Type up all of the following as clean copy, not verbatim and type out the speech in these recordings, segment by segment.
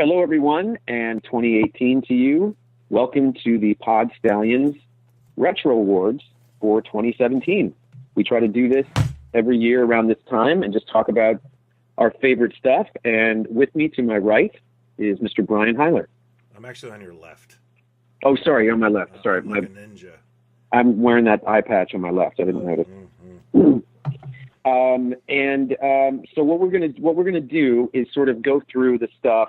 Hello, everyone, and 2018 to you. Welcome to the Pod Stallions Retro Awards for 2017. We try to do this every year around this time and just talk about our favorite stuff. And with me to my right is Mr. Brian Heiler. I'm actually on your left. Oh, sorry, on my left. Sorry, like a ninja. I'm wearing that eye patch on my left. I didn't notice. So what we're gonna do is sort of go through the stuff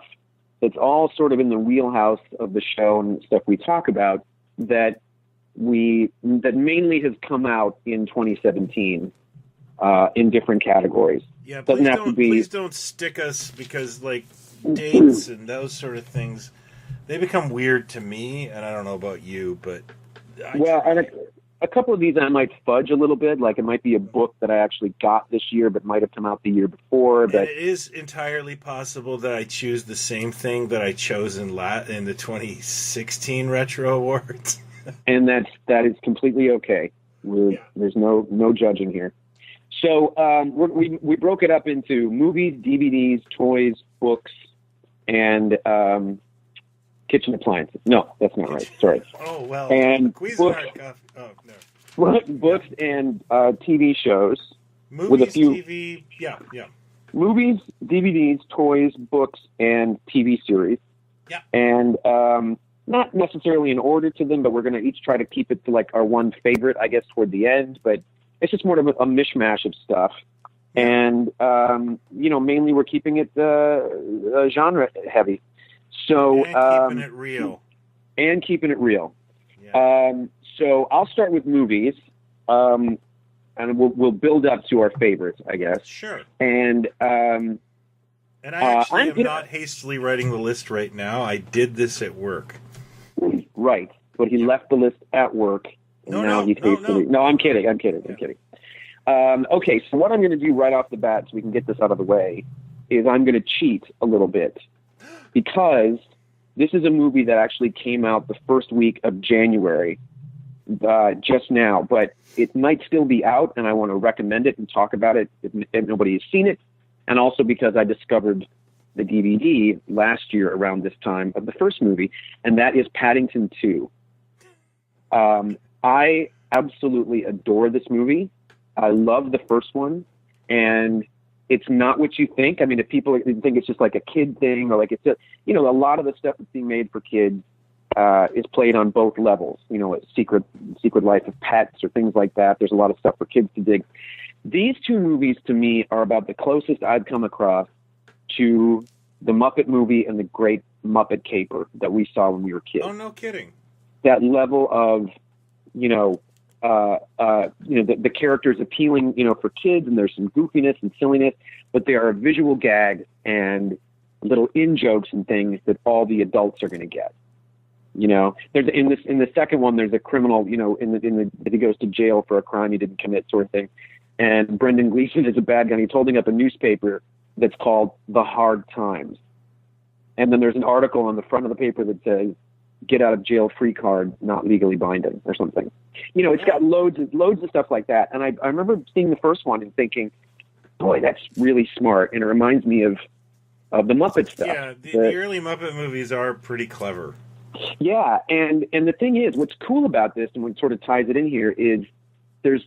that's all sort of in the wheelhouse of the show and stuff we talk about that mainly has come out in 2017 in different categories. Yeah, please don't stick us, because like dates and those sort of things, they become weird to me, and I don't know about you, but a couple of these I might fudge a little bit. Like it might be a book that I actually got this year, but might have come out the year before. But it is entirely possible that I choose the same thing that I chose in the 2016 Retro Awards. And that is completely okay. There's no judging here. So we broke it up into movies, DVDs, toys, books, and kitchen appliances. No, that's not right. Sorry. Oh, well. And books, no. Books and TV shows. Movies, with a few TV, yeah. Movies, DVDs, toys, books, and TV series. Yeah. And not necessarily in order to them, but we're going to each try to keep it to like our one favorite, I guess, toward the end. But it's just more of a mishmash of stuff. And, mainly we're keeping it genre heavy. So, keeping it real. And keeping it real. Yeah. So I'll start with movies, and we'll build up to our favorites, I guess. Sure. And I actually am not hastily writing the list right now. I did this at work. Right, but he left the list at work. No, I'm kidding. Okay, so what I'm going to do right off the bat, so we can get this out of the way, is I'm going to cheat a little bit, because this is a movie that actually came out the first week of January, just now, but it might still be out, and I want to recommend it and talk about it if nobody has seen it, and also because I discovered the DVD last year around this time of the first movie, and that is Paddington 2. I absolutely adore this movie. I love the first one, and it's not what you think. I mean, if people think it's just like a kid thing, or like it's just, a lot of the stuff that's being made for kids is played on both levels. A Secret Life of Pets or things like that. There's a lot of stuff for kids to dig. These two movies, to me, are about the closest I've come across to the Muppet movie and the Great Muppet Caper that we saw when we were kids. Oh, no kidding. That level of, the characters appealing, for kids, and there's some goofiness and silliness, but they are visual gags and little in-jokes and things that all the adults are going to get. There's in the second one, there's a criminal, that he goes to jail for a crime he didn't commit, sort of thing. And Brendan Gleeson is a bad guy, and he's holding up a newspaper that's called The Hard Times. And then there's an article on the front of the paper that says, "Get out of jail free card, not legally binding," or something. It's got loads of stuff like that. And I remember seeing the first one and thinking, boy, that's really smart. And it reminds me of the Muppet stuff. Yeah, the early Muppet movies are pretty clever. Yeah, and the thing is, what's cool about this, and what sort of ties it in here, is there's,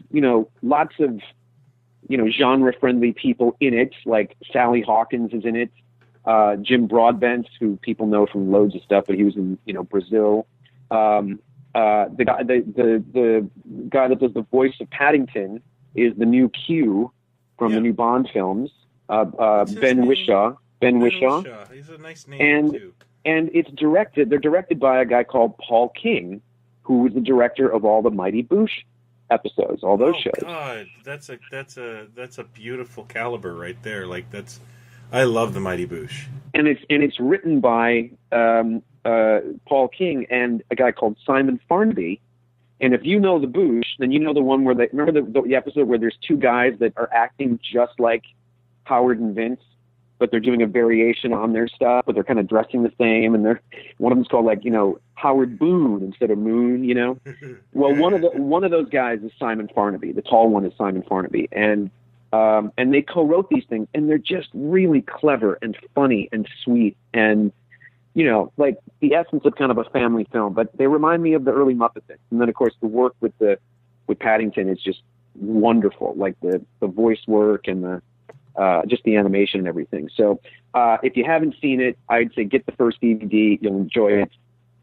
lots of, genre-friendly people in it, like Sally Hawkins is in it, Jim Broadbent, who people know from loads of stuff, but he was in, Brazil. The guy that does the voice of Paddington is the new Q from the new Bond films, Ben Whishaw. He's a nice name, too. And they're directed by a guy called Paul King, who was the director of all the Mighty Boosh episodes, all those shows. God, that's a beautiful caliber right there. I love the Mighty Boosh. And it's written by Paul King and a guy called Simon Farnaby. And if you know the Boosh, then you know the one where remember the episode where there's two guys that are acting just like Howard and Vince, but they're doing a variation on their stuff, but they're kind of dressing the same, and one of them's called Howard Boone instead of Moon, Well, one of those guys is Simon Farnaby. The tall one is Simon Farnaby, and they co-wrote these things, and they're just really clever and funny and sweet, and like the essence of kind of a family film, but they remind me of the early Muppet things. And then of course the work with Paddington is just wonderful, like the voice work and the just the animation and everything. So if you haven't seen it, I'd say get the first DVD. You'll enjoy it.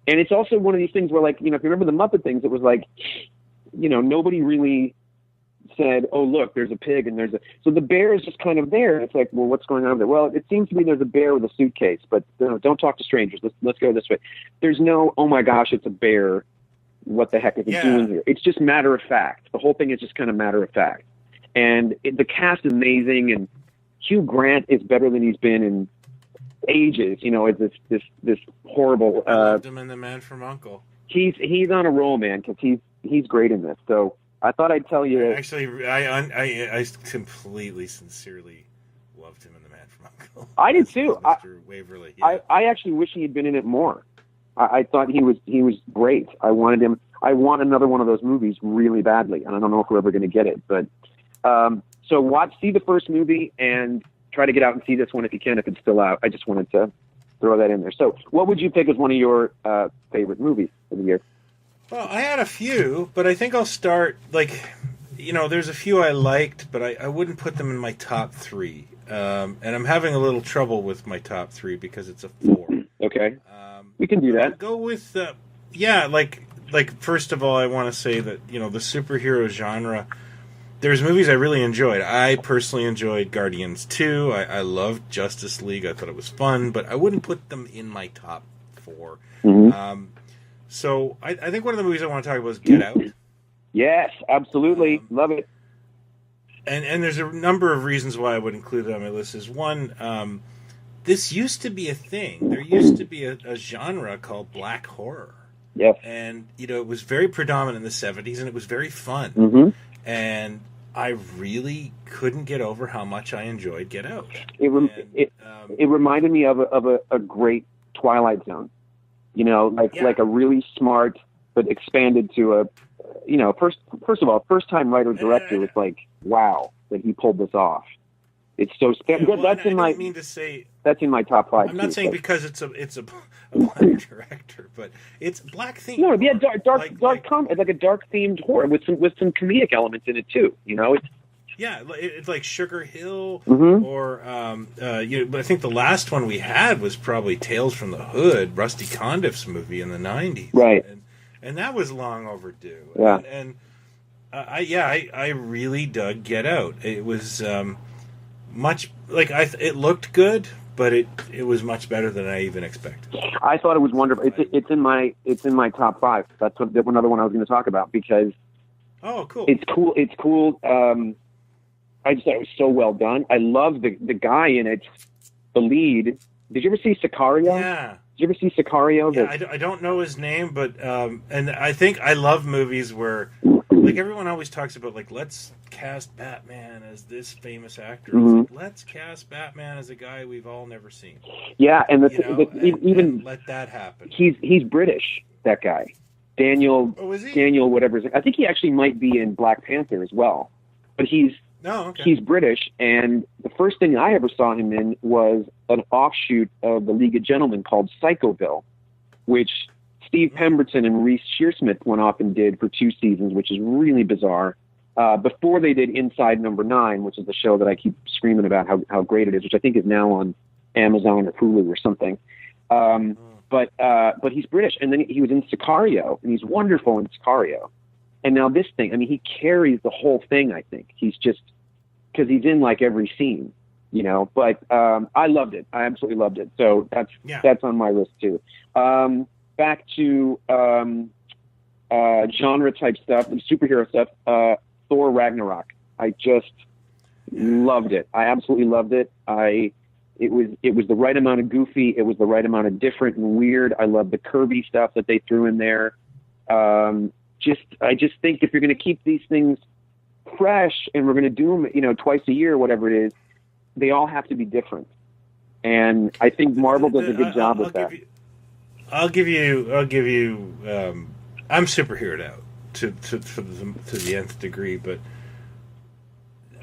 And it's also one of these things where, like, if you remember the Muppet things, it was like, nobody really said, oh, look, there's a pig and so the bear is just kind of there. It's like, well, what's going on over there? Well, it seems to me there's a bear with a suitcase, but don't talk to strangers. Let's go this way. There's no, oh my gosh, it's a bear. What the heck is it doing here? It's just matter of fact. The whole thing is just kind of matter of fact. And the cast is amazing, and Hugh Grant is better than he's been in ages. Is this horrible. I loved him in The Man from U.N.C.L.E. He's on a roll, man, because he's great in this. So I thought I'd tell you. Actually, I completely, sincerely loved him in The Man from U.N.C.L.E. I did too. Mr. Waverly. Yeah. I actually wish he had been in it more. I thought he was great. I wanted him. I want another one of those movies really badly, and I don't know if we're ever going to get it, but. So see the first movie and try to get out and see this one if you can, if it's still out. I just wanted to throw that in there. So what would you pick as one of your favorite movies of the year? Well, I had a few, but I think I'll start, there's a few I liked, but I wouldn't put them in my top three. And I'm having a little trouble with my top three because it's a 4. Okay. We can do that. I'll go with, first of all, I want to say that, the superhero genre, there's movies I really enjoyed. I personally enjoyed Guardians 2. I loved Justice League. I thought it was fun, but I wouldn't put them in my top 4. Mm-hmm. So I think one of the movies I want to talk about is Get Out. Yes, absolutely. Love it. And there's a number of reasons why I would include it on my list. Is one, this used to be a thing. There used to be a genre called black horror. Yes. And, it was very predominant in the 70s, and it was very fun. Mm-hmm. And I really couldn't get over how much I enjoyed Get Out. It reminded me of a great Twilight Zone, like a really smart but expanded to a, first of all, first time writer director was like, wow, that he pulled this off. It's so that's in my top 5. I'm not saying because it's a black director, but it's black themed. No, yeah, like a dark themed horror with some comedic elements in it too. It's like Sugar Hill, mm-hmm. or but I think the last one we had was probably Tales from the Hood, Rusty Condiff's movie in the 90s, right? And that was long overdue. Yeah, I really dug Get Out. It was. Much it looked good, but it was much better than I even expected. I thought it was wonderful. It's in my top 5. That's another one I was going to talk about because cool. It's cool. I just thought it was so well done. I love the guy in it, the lead. Did you ever see Sicario? Yeah. Did you ever see Sicario? Yeah, I don't know his name, but and I think I love movies where everyone always talks about let's cast Batman as this famous actor. Mm-hmm. Let's cast Batman as a guy we've all never seen. Yeah, and even let that happen. He's British. That guy, Daniel. Oh, is he? Daniel, whatever. I think he actually might be in Black Panther as well. But he's British, and the first thing I ever saw him in was an offshoot of the League of Gentlemen called Psychoville, which Steve Pemberton and Reese Shearsmith went off and did for 2 seasons, which is really bizarre. Before they did Inside Number 9, which is the show that I keep screaming about how great it is, which I think is now on Amazon or Hulu or something. But he's British, and then he was in Sicario, and he's wonderful in Sicario. And now this thing, I mean, he carries the whole thing. I think he's just because he's in every scene, But I loved it. I absolutely loved it. So that's on my list too. Back to genre type stuff, superhero stuff. Thor Ragnarok. I just loved it. I absolutely loved it. It was the right amount of goofy. It was the right amount of different and weird. I love the Kirby stuff that they threw in there. I just think if you're going to keep these things fresh and we're going to do them, twice a year or whatever it is, they all have to be different. And I think Marvel does a good job with that. I'll give you. I'm superheroed out to the nth degree, but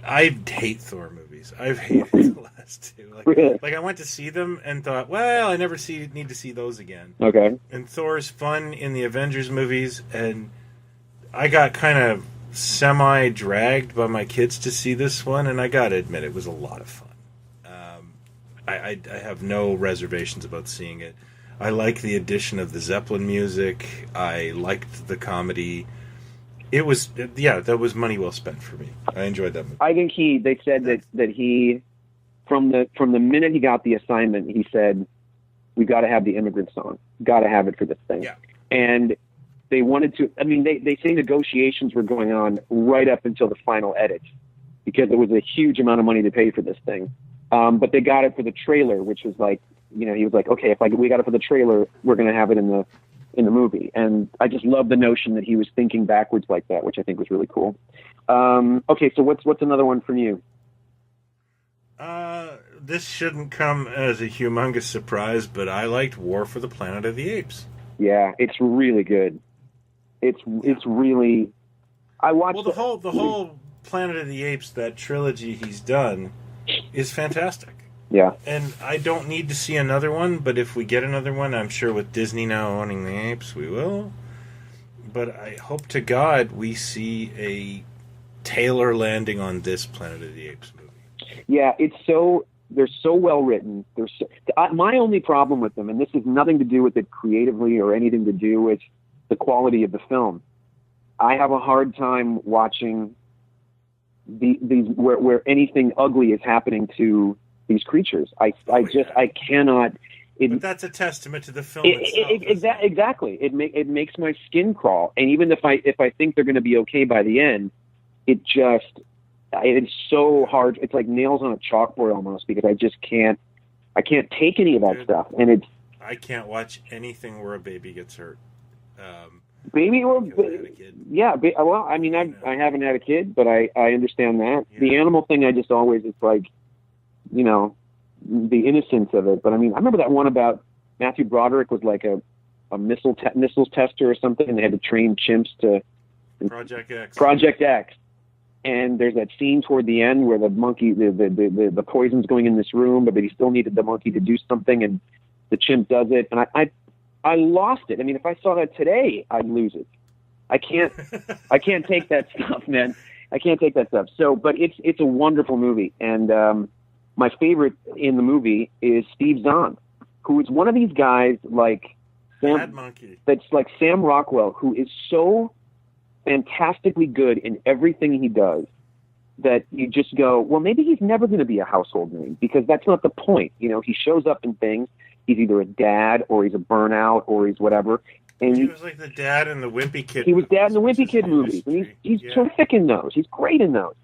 I hate Thor movies. movies. I've hated the last two. Like I went to see them and thought, well, I never need to see those again. Okay. And Thor's fun in the Avengers movies, and I got kind of semi-dragged by my kids to see this one, and I gotta admit, it was a lot of fun. I have no reservations about seeing it. I like the addition of the Zeppelin music. I liked the comedy. It was, that was money well spent for me. I enjoyed that movie. I think they said that he, from the minute he got the assignment, he said, "We got to have the immigrant song. Got to have it for this thing." Yeah. And they wanted to. I mean, they say negotiations were going on right up until the final edit because there was a huge amount of money to pay for this thing. But they got it for the trailer, which was like, he was like, okay, if we got it for the trailer, we're going to have it in the movie. And I just love the notion that he was thinking backwards like that, which I think was really cool. Okay, so what's another one from you? This shouldn't come as a humongous surprise, but I liked War for the Planet of the Apes. Yeah, it's really good. It's really. I watched. Well, the whole Planet of the Apes, that trilogy he's done, is fantastic. Yeah. And I don't need to see another one, but if we get another one, I'm sure with Disney now owning the apes, we will. But I hope to God we see a Taylor landing on this Planet of the Apes movie. Yeah, they're so well written. My only problem with them, and this has nothing to do with it creatively or anything to do with the quality of the film. I have a hard time watching these where anything ugly is happening to these creatures. I cannot. But that's a testament to the film itself. Exactly. It makes my skin crawl. And even if I think they're going to be okay by the end, it's so hard. It's like nails on a chalkboard almost, because I can't take any of that stuff. And I can't watch anything where a baby gets hurt. Baby or yeah, well, I mean, I haven't had a kid, but I understand that. Yeah. The animal thing, I just always, it's like, the innocence of it. But I mean, I remember that one about Matthew Broderick was like a missiles tester or something, and they had to train chimps to Project X. And there's that scene toward the end where the monkey, the poison's going in this room, but he still needed the monkey to do something, and the chimp does it. And I lost it. I mean, if I saw that today, I'd lose it. I can't take that stuff, man. I can't take that stuff. So, but it's a wonderful movie. And my favorite in the movie is Steve Zahn, who is one of these guys like that's like Sam Rockwell, who is so fantastically good in everything he does that you just go, well, maybe he's never going to be a household name, because that's not the point. He shows up in things. He's either a dad or he's a burnout or he's whatever. And he was like the dad in the Wimpy Kid. He was dad in the Wimpy Kid movies. And he's terrific in those. He's great in those.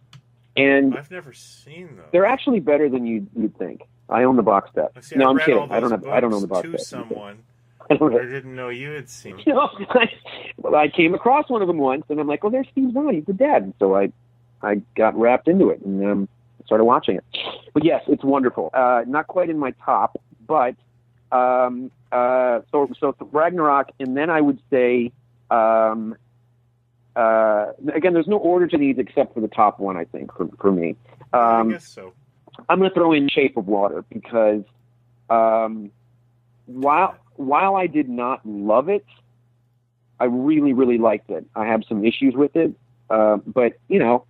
And I've never seen those. They're actually better than you'd think. I own the box set. No, I'm kidding. I don't own the box set. Someone I didn't know you had seen. I came across one of them once, and I'm like, "Oh, there's Steve Zahn. He's the dad." And so I got wrapped into it and started watching it. But yes, it's wonderful. Not quite in my top, but. So Ragnarok, and then I would say, again, there's no order to these except for the top one, I think, for me. I guess so. I'm going to throw in Shape of Water because, while I did not love it, I really, really liked it. I have some issues with it. But Del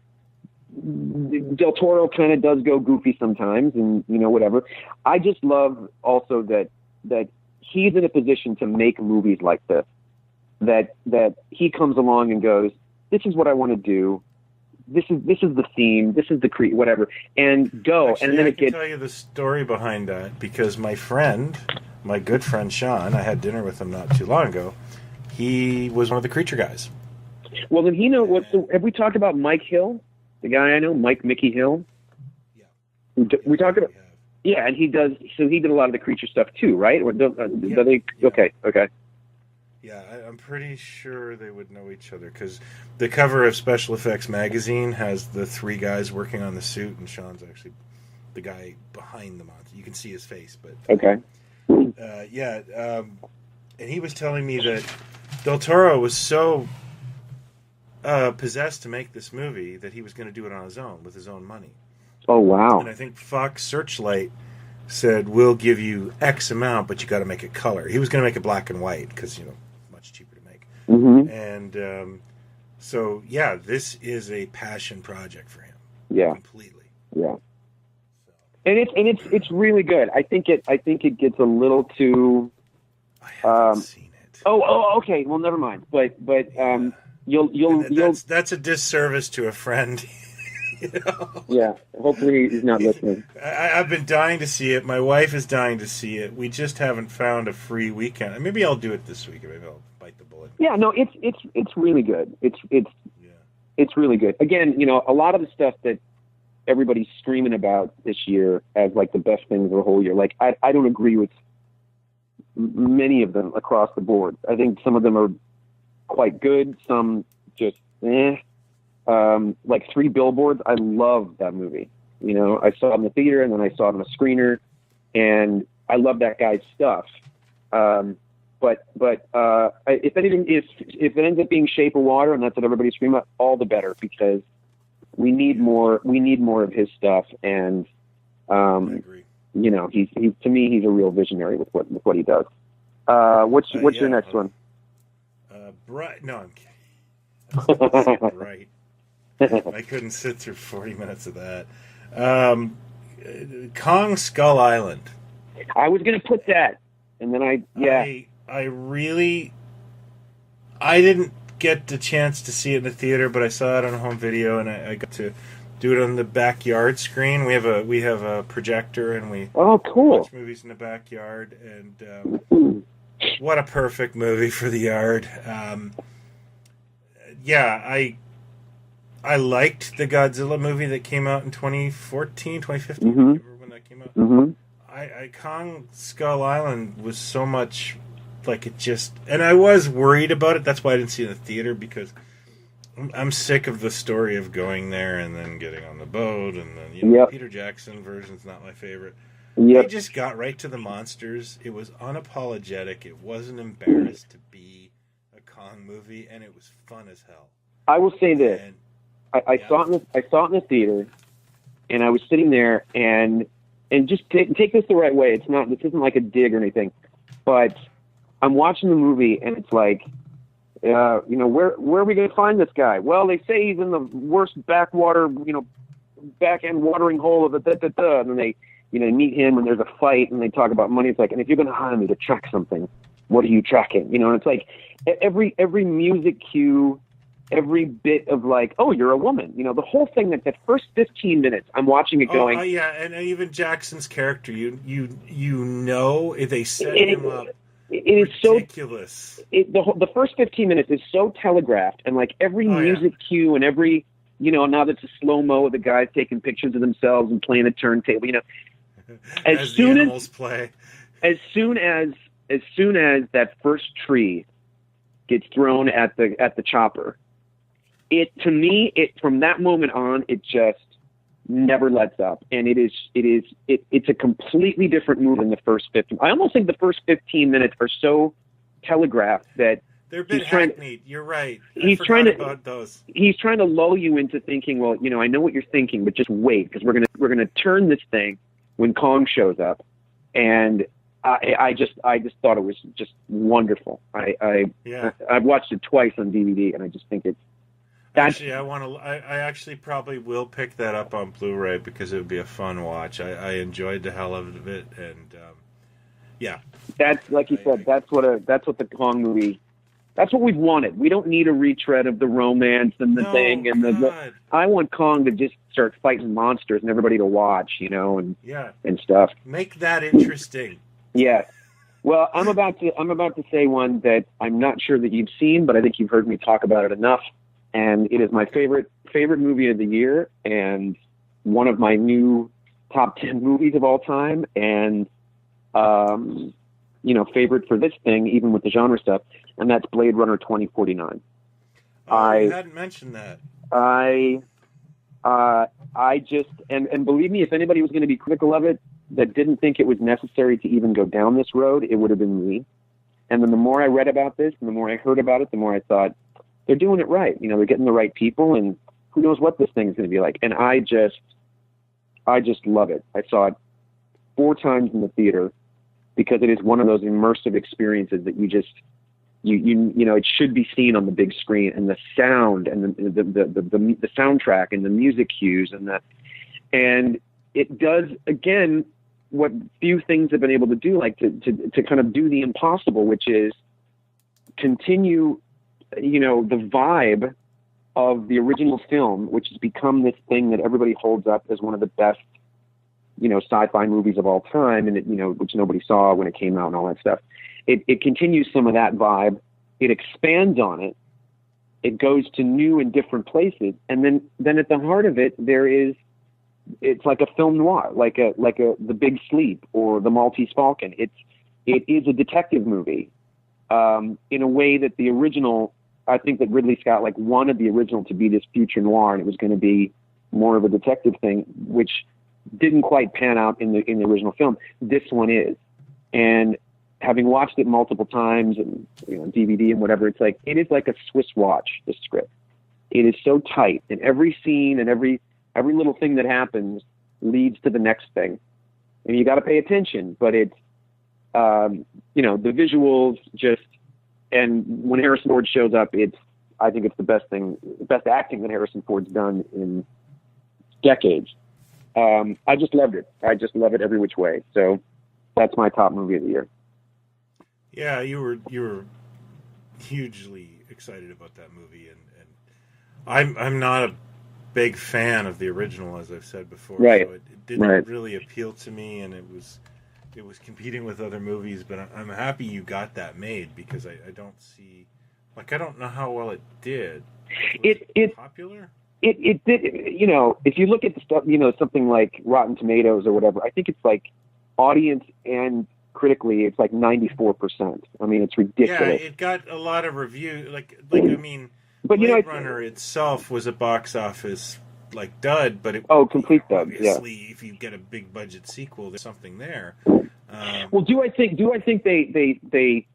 Toro kind of does go goofy sometimes, and whatever. I just love also that he's in a position to make movies like this, that he comes along and goes, this is what I want to do. This is the theme. This is the whatever, and go. Actually, and then I can tell you the story behind that, because my good friend Sean, I had dinner with him not too long ago. He was one of the creature guys. Well, then have we talked about Mike Hill, the guy I know, Mickey Hill? Yeah. We talked about. Yeah, and he does. So he did a lot of the creature stuff too, right? Or Okay. Yeah, I'm pretty sure they would know each other, because the cover of Special Effects magazine has the three guys working on the suit, and Sean's actually the guy behind the monster. You can see his face, but okay. And he was telling me that Del Toro was so possessed to make this movie that he was going to do it on his own with his own money. Oh, wow. And I think Fox Searchlight said, we'll give you X amount, but you got to make it color. He was going to make it black and white because, much cheaper to make. Mm-hmm. And so, yeah, this is a passion project for him. Yeah. Completely. Yeah. And it's really good. I think it gets a little too. I haven't seen it. Oh, okay. Well, never mind. But yeah. you'll. That's a disservice to a friend. Yeah. Hopefully he's not listening. I've been dying to see it. My wife is dying to see it. We just haven't found a free weekend. Maybe I'll do it this week. Maybe I'll bite the bullet. Yeah. No. It's really good. It's really good. Again, a lot of the stuff that everybody's screaming about this year as like the best things of the whole year. Like I don't agree with many of them across the board. I think some of them are quite good. Some just like Three Billboards. I love that movie. I saw it in the theater and then I saw it on a screener, and I love that guy's stuff. But if anything, if it ends up being Shape of Water and that's what everybody's screaming about, all the better, because we need more of his stuff. And I agree. He's to me, he's a real visionary with what he does. What's your next one? Bright. No, I'm kidding. Bright. I couldn't sit through 40 minutes of that. Kong Skull Island. I was going to put that, and then I didn't get the chance to see it in the theater, but I saw it on home video, and I got to do it on the backyard screen. We have a projector, and we watch movies in the backyard, and what a perfect movie for the yard. I liked the Godzilla movie that came out in 2014, 2015, mm-hmm. Remember when that came out? Mm-hmm. Kong Skull Island was so much like it just... And I was worried about it. That's why I didn't see it in the theater, because I'm sick of the story of going there and then getting on the boat, and then, Peter Jackson version's not my favorite. Yep. They just got right to the monsters. It was unapologetic. It wasn't embarrassed to be a Kong movie, and it was fun as hell. I will say this. I saw it in the theater, and I was sitting there, and just take this the right way. This isn't like a dig or anything, but I'm watching the movie, and it's like, where are we going to find this guy? Well, they say he's in the worst backwater, back end watering hole of the and then they, meet him, and there's a fight, and they talk about money. It's like, and if you're going to hire me to track something, what are you tracking? And it's like every music cue. Every bit of like, oh, you're a woman. The whole thing, that first 15 minutes, I'm watching it going. Yeah, and even Jackson's character, they set him up. It is ridiculous. The first 15 minutes is so telegraphed, and like every music cue and every, now that's a slow-mo of the guys taking pictures of themselves and playing a turntable, As soon as that first tree gets thrown at the chopper, from that moment on, it just never lets up, and it's a completely different move than the first 15. I almost think the first 15 minutes are so telegraphed that they're a bit hackneyed. You're right. He's trying to lull you into thinking, well, I know what you're thinking, but just wait, because we're gonna turn this thing when Kong shows up, and I just thought it was just wonderful. I've watched it twice on DVD, and I just think it's. Actually, I actually probably will pick that up on Blu-ray, because it would be a fun watch. I enjoyed the hell out of it, and that's like you said. That's what the Kong movie. That's what we've wanted. We don't need a retread of the romance and the thing and the. I want Kong to just start fighting monsters and everybody to watch, and stuff. Make that interesting. Yeah. Well, I'm about to say one that I'm not sure that you've seen, but I think you've heard me talk about it enough. And it is my favorite movie of the year, and one of my new top 10 movies of all time, and favorite for this thing, even with the genre stuff, and that's Blade Runner 2049. You hadn't mentioned that. I just and believe me, if anybody was going to be critical of it that didn't think it was necessary to even go down this road, it would have been me. And then the more I read about this, and the more I heard about it, the more I thought, they're doing it right. They're getting the right people, and who knows what this thing is going to be like. And I just love it. I saw it 4 times in the theater because it is one of those immersive experiences that you know, it should be seen on the big screen, and the sound and the soundtrack and the music cues and it does, again, what few things have been able to do, like to kind of do the impossible, which is continue, you know, the vibe of the original film, which has become this thing that everybody holds up as one of the best, you know, sci-fi movies of all time, and you know, which nobody saw when it came out and all that stuff. It continues some of that vibe. It expands on it. It goes to new and different places, and then at the heart of it, it's like a film noir, like The Big Sleep or The Maltese Falcon. It is a detective movie in a way that the original. I think that Ridley Scott wanted the original to be this future noir, and it was going to be more of a detective thing, which didn't quite pan out in the original film. This one is, and having watched it multiple times and, you know, DVD and whatever, it is like a Swiss watch. The script, it is so tight, and every scene and every little thing that happens leads to the next thing, and you got to pay attention. But it's you know, the visuals just. And when Harrison Ford shows up, I think it's the best acting that Harrison Ford's done in decades. I just loved it. I just love it every which way. So that's my top movie of the year. Yeah, you were hugely excited about that movie, and I'm not a big fan of the original, as I've said before. Right. So it didn't really appeal to me, and it was competing with other movies, but I'm happy you got that made, because I don't see, I don't know how well it did. Was it popular? It did, you know, if you look at the stuff, you know, something like Rotten Tomatoes or whatever, I think it's audience and critically, it's 94%. I mean, it's ridiculous. Yeah, it got a lot of reviews. I mean, but Blade Runner itself was a box office dud, but complete dud. Obviously, if you get a big budget sequel, there's something there. Well, do I think they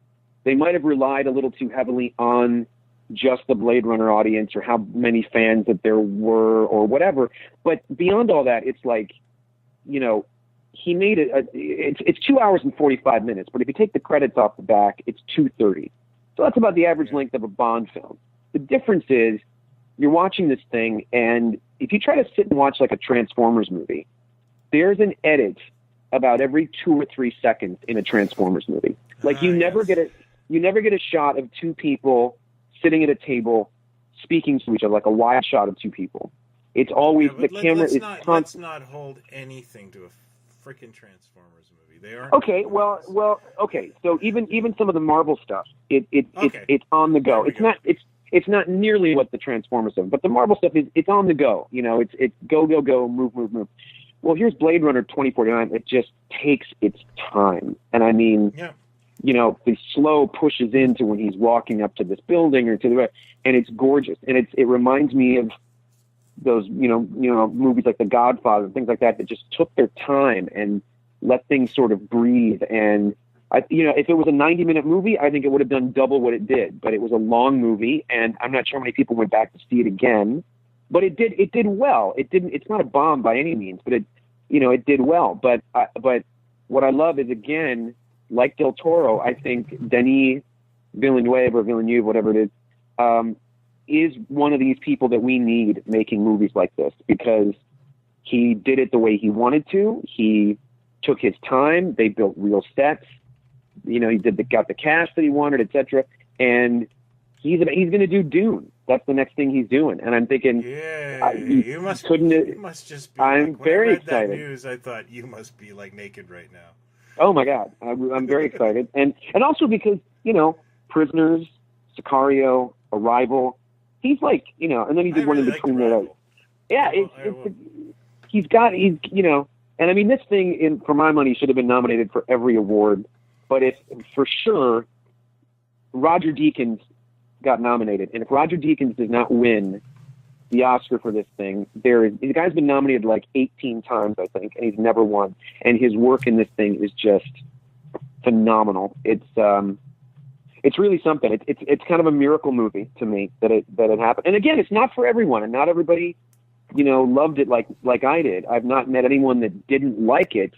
might have relied a little too heavily on just the Blade Runner audience or how many fans that there were or whatever? But beyond all that, it's you know, he made it. It's 2 hours and 45 minutes, but if you take the credits off the back, it's 2:30. So that's about the average length of a Bond film. The difference is you're watching this thing, and if you try to sit and watch a Transformers movie, there's an edit about every 2 or 3 seconds in a Transformers movie. You never get a shot of two people sitting at a table speaking to each other, like a wide shot of two people. It's always the camera is constant. Let's not hold anything to a freaking Transformers movie. They are okay. Well, okay. So even some of the Marvel stuff, it's on the go. It's not nearly what the Transformers stuff, but the Marvel stuff it's on the go. You know, it's go, move. Well, here's Blade Runner 2049. It just takes its time. And I mean, you know, the slow pushes into when he's walking up to this building or to the right, and it's gorgeous. And it reminds me of those, you know, movies like The Godfather and things like that just took their time and let things sort of breathe. And if it was a 90-minute movie, I think it would have done double what it did. But it was a long movie, and I'm not sure how many people went back to see it again. But it did well. It's not a bomb by any means, but it did well. But what I love is, again, like Del Toro, I think Denis Villeneuve, whatever it is one of these people that we need making movies like this, because he did it the way he wanted to. He took his time. They built real sets. You know, got the cast that he wanted, etc. And he's going to do Dune. That's the next thing he's doing. And I'm thinking, you must just be. I'm very excited. That news, I thought you must be naked right now. Oh my God, I'm very excited, and also because, you know, Prisoners, Sicario, Arrival. He's and then he did one in between there. Yeah, he's you know, and I mean, this thing, for my money, should have been nominated for every award. But if for sure Roger Deakins got nominated, and if Roger Deakins does not win the Oscar for this thing, the guy's been nominated 18 times, I think, and he's never won. And his work in this thing is just phenomenal. It's really something. It's kind of a miracle movie to me that it happened. And again, it's not for everyone, and not everybody loved it like I did. I've not met anyone that didn't like it,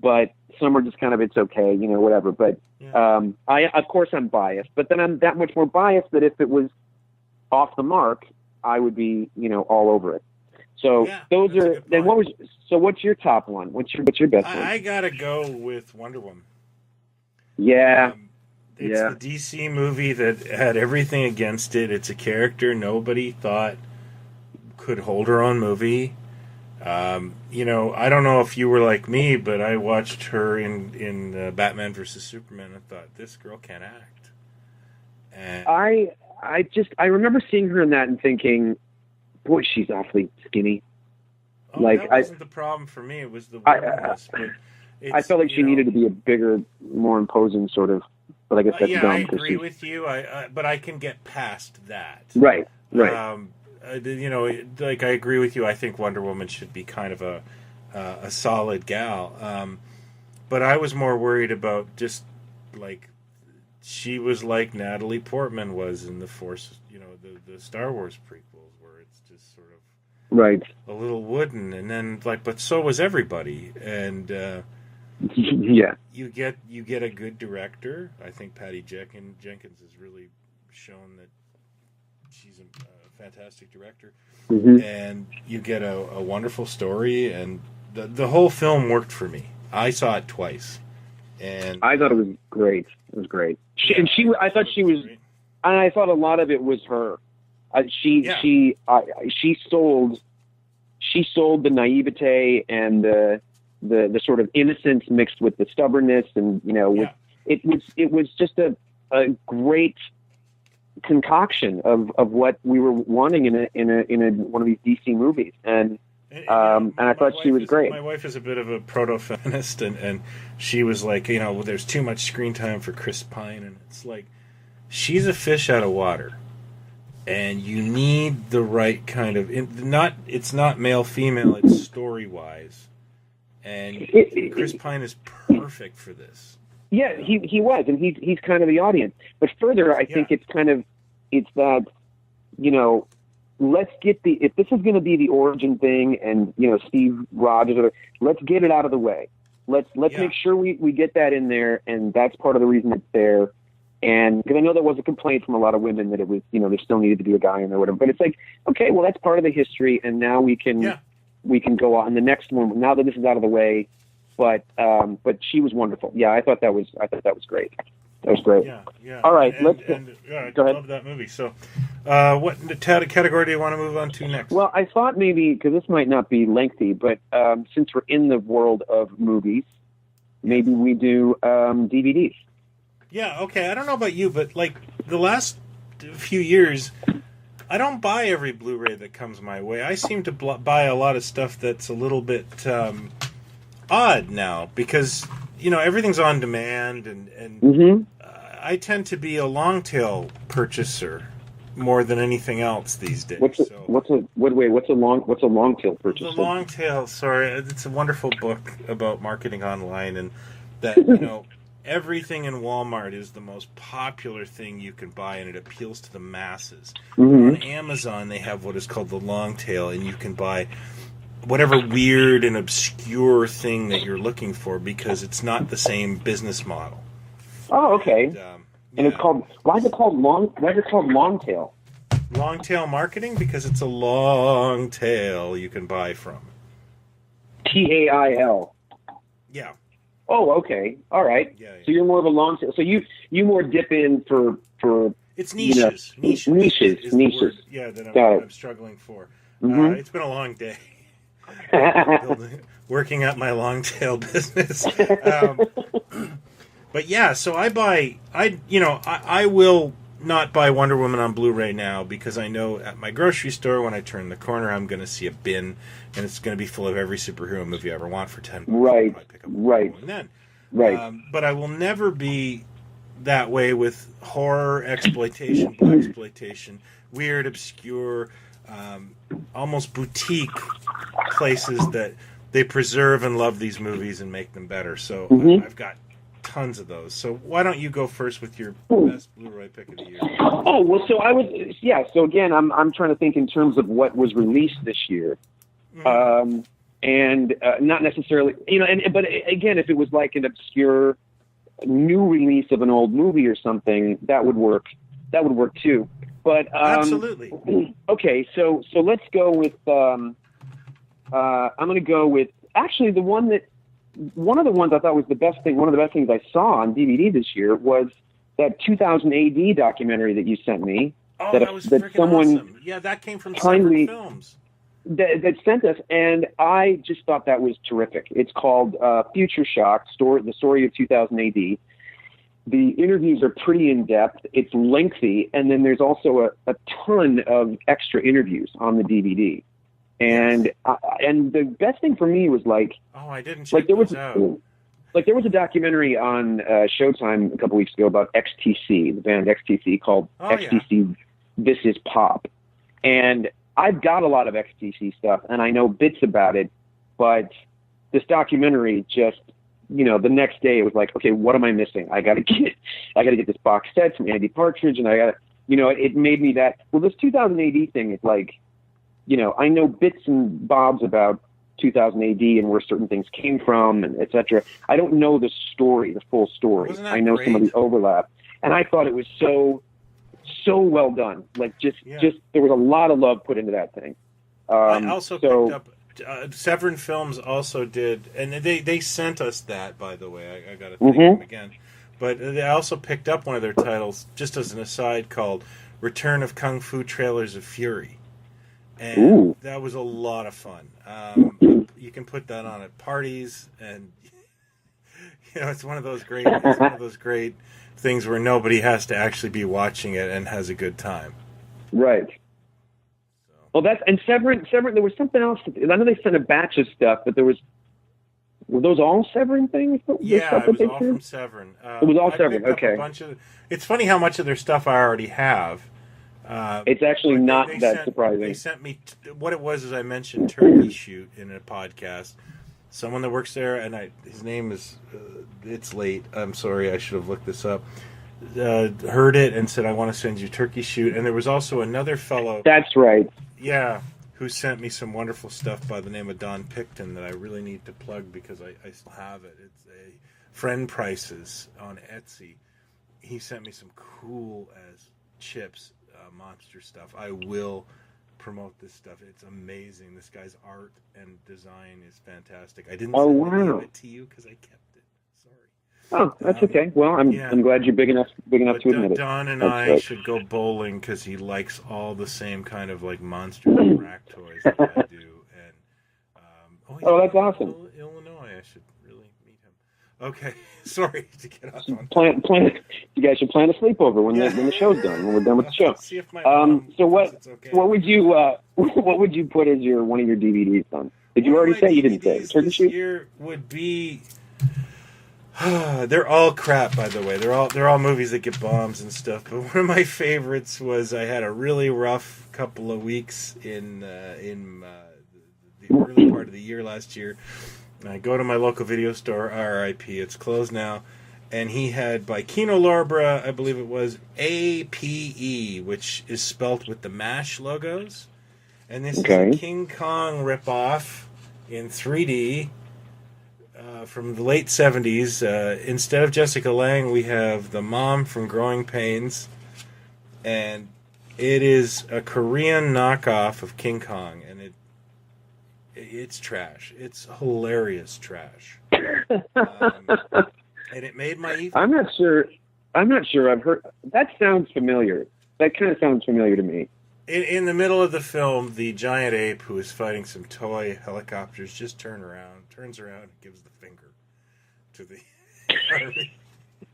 but some are just kind of, it's okay, whatever. But of course I'm biased, but then I'm that much more biased that if it was off the mark, I would be, all over it. So those are, then what's your top one? What's your best one? I gotta go with Wonder Woman. Yeah. It's the DC movie that had everything against it. It's a character nobody thought could hold her own movie. I don't know if you were like me, but I watched her in Batman vs. Superman and thought, this girl can't act. And I remember seeing her in that and thinking, boy, she's awfully skinny. That wasn't the problem for me. It was the weirdness. I felt like she needed to be a bigger, more imposing sort of. But I guess that's dumb. I agree with you. But I can get past that. Right. I agree with you. I think Wonder Woman should be kind of a solid gal. But I was more worried about just like she was like Natalie Portman was in the Force, the Star Wars prequels, where it's just sort of a little wooden, and then but so was everybody, and you get a good director. I think Patty Jenkins has really shown that she's a fantastic director, and you get a wonderful story, and the whole film worked for me. I saw it twice, and I thought it was great. It was great. I thought she was, and I thought a lot of it was her. She sold the naivete and the sort of innocence mixed with the stubbornness, and it was just a great concoction of what we were wanting in a one of these DC movies, and I thought she was great. My wife is a bit of a proto-feminist, and she was like, there's too much screen time for Chris Pine, and it's like, she's a fish out of water, and you need the right kind of it's not male female, it's story wise, and Chris Pine is perfect for this. Yeah, he was, and he's kind of the audience. But further, I think it's that, let's get if this is going to be the origin thing, and Steve Rogers, let's get it out of the way. Let's make sure we get that in there, and that's part of the reason it's there. And because I know there was a complaint from a lot of women that it was, there still needed to be a guy in there, whatever. But it's like, okay, well, that's part of the history, and now we can go on the next one. Now that this is out of the way. But she was wonderful. Yeah, I thought that was great. That was great. Yeah. All right, I love that movie. So, what category do you want to move on to next? Well, I thought maybe, because this might not be lengthy, but since we're in the world of movies, maybe we do DVDs. Yeah. Okay. I don't know about you, but like the last few years, I don't buy every Blu-ray that comes my way. I seem to buy a lot of stuff that's a little bit odd now, because everything's on demand, and I tend to be a long tail purchaser more than anything else these days. What's a long tail purchaser? The long tail, sorry, it's a wonderful book about marketing online, and that everything in Walmart is the most popular thing you can buy, and it appeals to the masses. On Amazon, they have what is called the long tail, and you can buy whatever weird and obscure thing that you're looking for, because it's not the same business model. Oh, okay. And it's called. Why is it called long tail? Long tail marketing, because it's a long tail you can buy from. TAIL. Yeah. Oh, okay. All right. Yeah. So you're more of a long tail. So you more dip in for. It's niches. Niches. Niches. Yeah, that I'm struggling for. It's been a long day. Working at my long tail business. But yeah, so I will not buy Wonder Woman on Blu-ray now, because I know at my grocery store, when I turn the corner, I'm going to see a bin, and it's going to be full of every superhero movie I ever want for $10. Right. But I will never be that way with horror, exploitation, blaxploitation, weird, obscure, almost boutique places that they preserve and love these movies and make them better. So I've got tons of those. So why don't you go first with your best Blu-ray pick of the year? Oh, well, so I was, yeah. So again, I'm trying to think in terms of what was released this year. Mm-hmm. And not necessarily, but again, if it was like an obscure new release of an old movie or something, that would work. That would work too. But absolutely. Okay, so let's go with. I'm going to go with actually one of the ones I thought was the best thing. One of the best things I saw on DVD this year was that 2000 AD documentary that you sent me. Oh, that was freaking awesome. Yeah, that came from Severin Films. That sent us, and I just thought that was terrific. It's called Future Shock, the story of 2000 AD. The interviews are pretty in-depth. It's lengthy, and then there's also a ton of extra interviews on the DVD. And the best thing for me was I didn't check those out. There was a documentary on Showtime a couple weeks ago about XTC, the band XTC, called XTC This Is Pop. And I've got a lot of XTC stuff, and I know bits about it, but this documentary just, the next day it was like, okay, what am I missing? I got to get this box set from Andy Partridge, and it made me that. Well, this 2000 AD thing is like, I know bits and bobs about 2000 AD and where certain things came from, and et cetera. I don't know the story, the full story. I know some of the overlap, and I thought it was so well done. Just there was a lot of love put into that thing. I also picked up Severin Films also did, and they sent us that, by the way. I got to thank them again. But they also picked up one of their titles, just as an aside, called Return of Kung Fu Trailers of Fury. And that was a lot of fun. You can put that on at parties, and it's one of those great things where nobody has to actually be watching it and has a good time. Right. Well, and Severin. There was something else. I know they sent a batch of stuff, but were those all Severin things? Yeah, it was all from Severin. It was all Severin. Okay. It's funny how much of their stuff I already have. It's actually not that surprising. They sent me what it was. As I mentioned, Turkey Shoot in a podcast. Someone that works there, and his name is. It's late. I'm sorry. I should have looked this up. Heard it and said, "I want to send you Turkey Shoot." And there was also another fellow. That's right. Yeah, who sent me some wonderful stuff by the name of Don Picton that I really need to plug because I still have it. It's a Friend Prices on Etsy. He sent me some cool as chips monster stuff. I will promote this stuff. It's amazing. This guy's art and design is fantastic. I didn't send it to you because I kept it. Sorry. Oh, that's okay. Well, I'm glad you're big enough to admit it. Don and I should go bowling because he likes all the same kind of monsters and rack toys that I do. And that's awesome. Illinois, I should really meet him. Okay, sorry to get off on. You guys should plan a sleepover when the show's done. When we're done with the show. See if my mom what would you put as one of your DVDs on? Did you already say? You didn't say. Turkey Shoot? This year would be. They're all crap, by the way. They're all movies that get bombs and stuff. But one of my favorites was I had a really rough couple of weeks in the early part of the year last year. I go to my local video store, RIP. It's closed now, and he had by Kino Lorber, I believe it was APE, which is spelt with the MASH logos, and this is a King Kong ripoff in 3D. From the late 70s. Instead of Jessica Lange, we have the mom from Growing Pains, and it is a Korean knockoff of King Kong, and it's trash. It's hilarious trash. And it made my evening. I'm not sure I've heard. That sounds familiar. That kind of sounds familiar to me. In the middle of the film, the giant ape who is fighting some toy helicopters just turns around, and gives the finger to the army.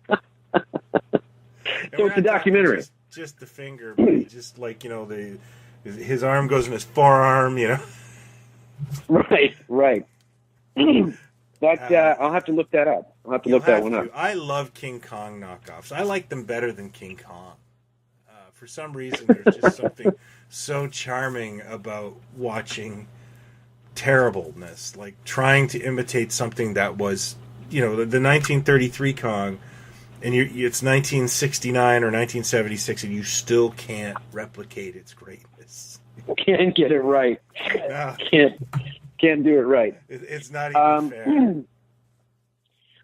So it's a documentary. Just the finger, but he just his arm goes in his forearm, Right. I'll have to look that up. I'll have to look that one up. I love King Kong knockoffs. I like them better than King Kong. For some reason, there's just something so charming about watching terribleness, like trying to imitate something that was, the 1933 Kong, and it's 1969 or 1976, and you still can't replicate its greatness. Can't get it right. No. Can't do it right. It's not even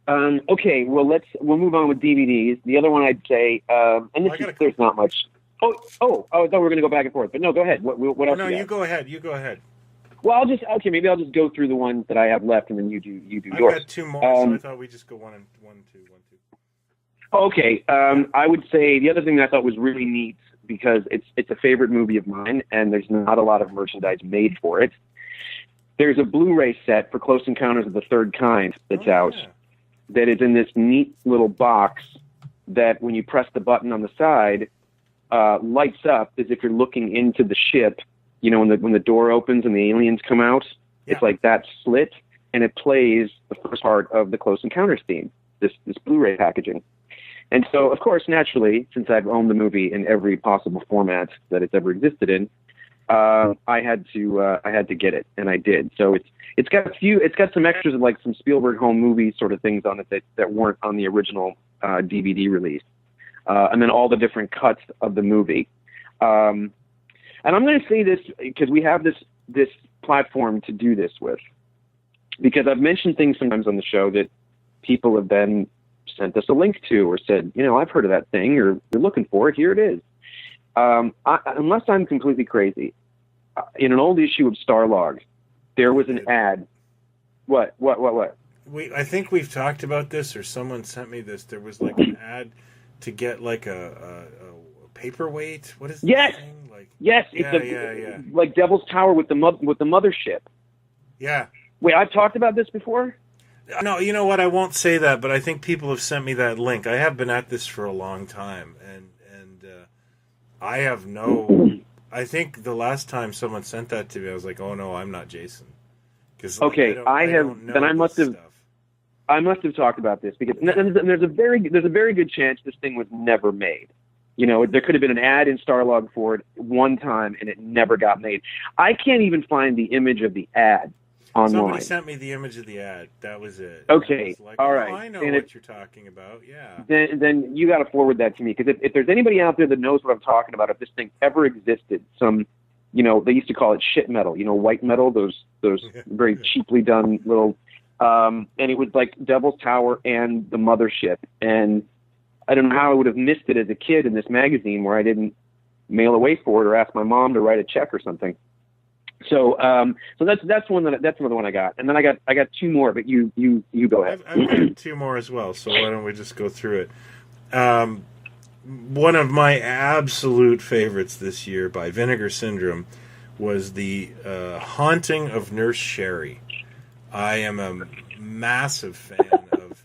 fair. Okay, well we'll move on with DVDs. The other one I'd say, there's not much. I thought we were going to go back and forth, but no, go ahead. What else? No, you go ahead. You go ahead. Well, maybe I'll just go through the ones that I have left, and then you do yours. I've got two more, so I thought we'd just go one, two. Okay, I would say the other thing that I thought was really neat, because it's a favorite movie of mine, and there's not a lot of merchandise made for it. There's a Blu-ray set for Close Encounters of the Third Kind that's out, that is in this neat little box that when you press the button on the side, lights up as if you're looking into the ship. When the door opens and the aliens come out, it's like that slit, and it plays the first part of the Close Encounters theme, this Blu-ray packaging. And so, of course, naturally, since I've owned the movie in every possible format that it's ever existed in, I had to get it, and I did. So it's got some extras of like some Spielberg home movie sort of things on it that weren't on the original DVD release, and then all the different cuts of the movie. And I'm going to say this because we have this platform to do this with, because I've mentioned things sometimes on the show that people have then sent us a link to or said, I've heard of that thing, or you're looking for it. Here it is. Unless I'm completely crazy, in an old issue of Starlog, there was an ad. What? I think we've talked about this, or someone sent me this. There was like an ad to get like a paperweight. What is that thing? Yes, it's like Devil's Tower with the mothership. Yeah. Wait, I've talked about this before? No, you know what? I won't say that, but I think people have sent me that link. I have been at this for a long time, and I have I think the last time someone sent that to me, I was like, "Oh no, I'm not Jason." I must have talked about this, because there's a very good chance this thing was never made. There could have been an ad in Starlog for it one time, and it never got made. I can't even find the image of the ad online. Somebody sent me the image of the ad. That was it. Okay, all right. I know what you're talking about. Yeah. Then you got to forward that to me, because if there's anybody out there that knows what I'm talking about, if this thing ever existed, they used to call it shit metal, white metal, those very cheaply done little, and it was like Devil's Tower and the mothership, and I don't know how I would have missed it as a kid in this magazine where I didn't mail away for it or ask my mom to write a check or something. So that's another one I got, and then I got two more, but you go ahead. I've got two more as well. So why don't we just go through it? One of my absolute favorites this year by Vinegar Syndrome was the Haunting of Nurse Sherry. I am a massive fan of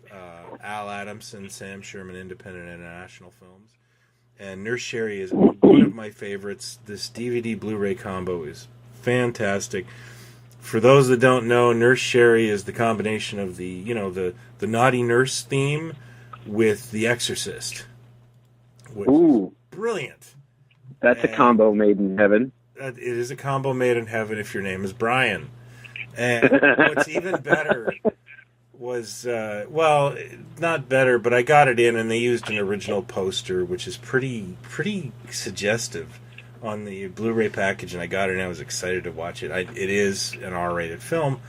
Al Adamson, Sam Sherman, Independent International Films, and Nurse Sherry is one of my favorites. This DVD Blu-ray combo is fantastic. For those that don't know, Nurse Sherry is the combination of the naughty nurse theme with The Exorcist, which is brilliant. That's a combo made in heaven. It is a combo made in heaven if your name is Brian. And what's even better was, not better, but I got it in, and they used an original poster, which is pretty suggestive on the Blu-ray package, and I got it, and I was excited to watch it. It is an R-rated film,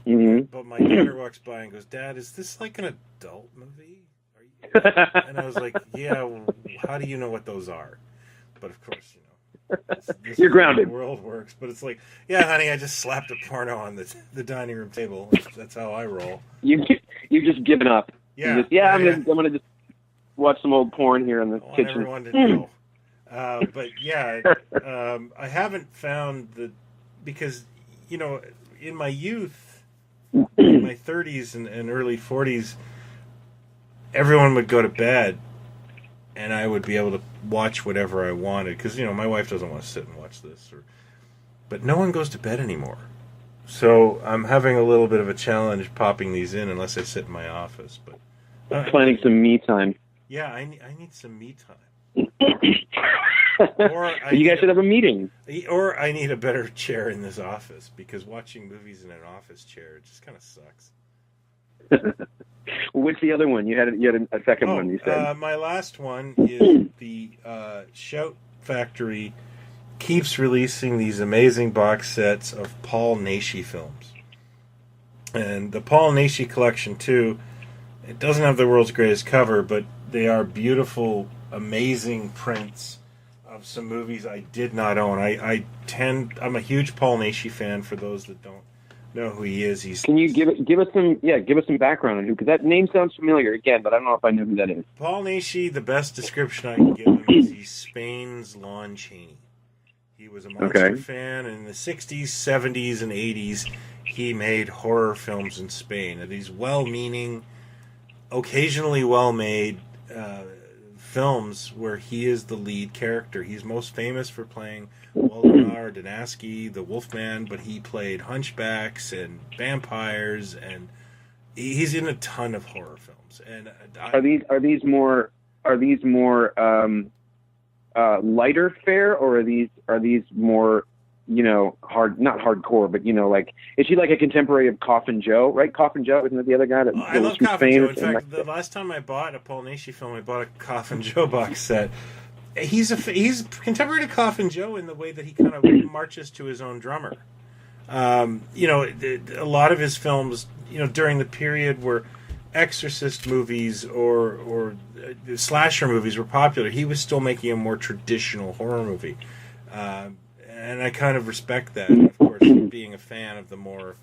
but my daughter walks by and goes, "Dad, is this like an adult movie?" And I was like, "Yeah, well, how do you know what those are?" But of course, this you're grounded. The world works, but it's like, yeah, honey, I just slapped a porno on the dining room table. That's how I roll. You've just given up. Yeah, I'm gonna just watch some old porn here in the kitchen. Everyone to know. But yeah, I haven't found because in my youth, in my 30s and early 40s, everyone would go to bed, and I would be able to watch whatever I wanted, because my wife doesn't want to sit and watch this, but no one goes to bed anymore. So I'm having a little bit of a challenge popping these in, unless I sit in my office. But planning some me time. Yeah, I need some me time. You guys should have a meeting. Or I need a better chair in this office, because watching movies in an office chair just kind of sucks. What's the other one? You had a second one. You said my last one is the Shout Factory keeps releasing these amazing box sets of Paul Naschy films, and the Paul Naschy collection too. It doesn't have the world's greatest cover, but they are beautiful, amazing prints of some movies I did not own. I'm a huge Paul Naschy fan. For those that don't know who he is, Can you give us some background on who? Because that name sounds familiar again, but I don't know if I know who that is. Paul Naschy. The best description I can give him is he's Spain's Lon Chaney. He was a monster fan, and in the 60s, 70s, and 80s, he made horror films in Spain. These well-meaning, occasionally well-made films where he is the lead character. He's most famous for playing Waldemar Danaski, the Wolfman, but he played hunchbacks and vampires, and he's in a ton of horror films. And are these more lighter fare, or are these more, not hardcore, but like, is he like a contemporary of Coffin Joe, right? Coffin Joe, isn't that the other guy that I love Coffin Joe. In fact, the last time I bought a Paul Naschy film, I bought a Coffin Joe box set. He's contemporary to Coffin Joe in the way that he kind of marches to his own drummer. A lot of his films, during the period where Exorcist movies or slasher movies were popular, he was still making a more traditional horror movie. And I kind of respect that. And of course, being a fan of the more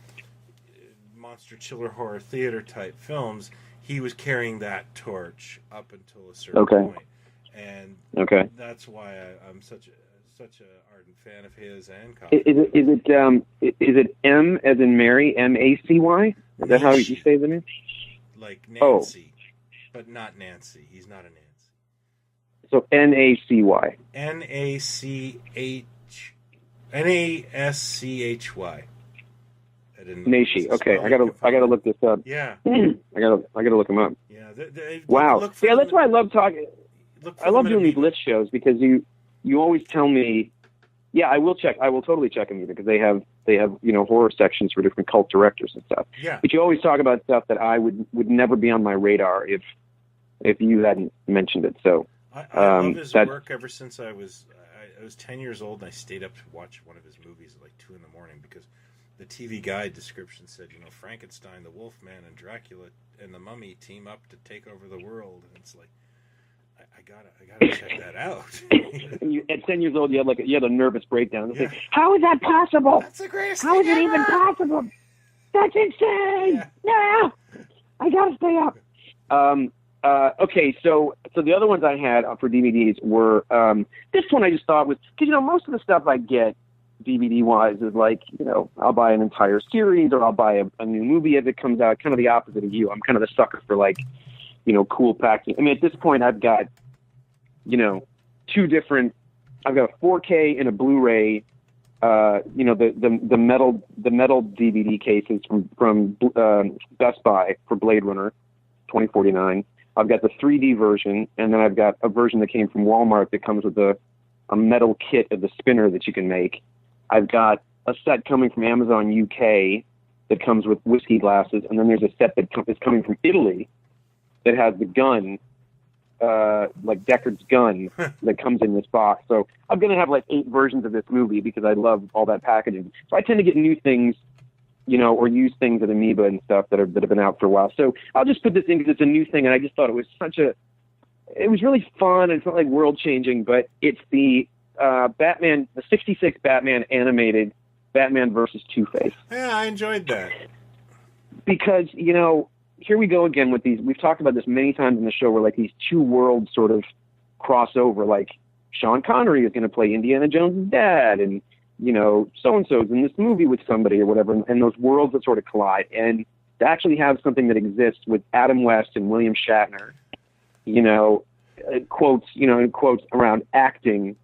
monster chiller horror theater type films, he was carrying that torch up until a certain point. And that's why I'm such a ardent fan of his and Coffin. Is it M as in Mary, Macy? Is that how you say the name? Like Nancy, but not Nancy. He's not a Nancy. So Nacy. Naschy. Naschy. Okay, I gotta look this up. Yeah, I gotta look him up. Yeah. Wow. Yeah, that's why I love talking. I love doing these list shows because you always tell me. Yeah, I will totally check them because they have horror sections for different cult directors and stuff. Yeah. But you always talk about stuff that I would never be on my radar if you hadn't mentioned it. So I love his work ever since I was 10 years old, and I stayed up to watch one of his movies at like 2 a.m. because the TV Guide description said, Frankenstein, the Wolfman, and Dracula and the Mummy team up to take over the world, and it's like, I gotta check that out. At 10 years old, you had a nervous breakdown. Yeah. Like, how is that possible? That's the greatest How thing is it ever? even possible? That's insane. Yeah. No, I gotta stay up. Okay, so the other ones I had for DVDs were this one I just thought was because most of the stuff I get DVD wise is like I'll buy an entire series or I'll buy a new movie as it comes out. Kind of the opposite of you. I'm kind of the sucker for like cool packaging. I mean, at this point, I've got, two different. I've got a 4K and a Blu-ray. The metal DVD cases from Best Buy for Blade Runner 2049. I've got the 3D version, and then I've got a version that came from Walmart that comes with a metal kit of the spinner that you can make. I've got a set coming from Amazon UK that comes with whiskey glasses, and then there's a set that is coming from Italy that has the gun, like Deckard's gun, that comes in this box. So I'm going to have like 8 versions of this movie because I love all that packaging. So I tend to get new things, or use things at Amoeba and stuff that have been out for a while. So I'll just put this in because it's a new thing, and I just thought it was it was really fun. It's not like world changing, but it's the Batman, the '66 Batman animated Batman versus Two-Face. Yeah, I enjoyed that because here we go again with these. We've talked about this many times in the show where like these two worlds sort of cross over. Like Sean Connery is going to play Indiana Jones' dad, and so-and-so's in this movie with somebody or whatever, and those worlds that sort of collide. And to actually have something that exists with Adam West and William Shatner, quotes around acting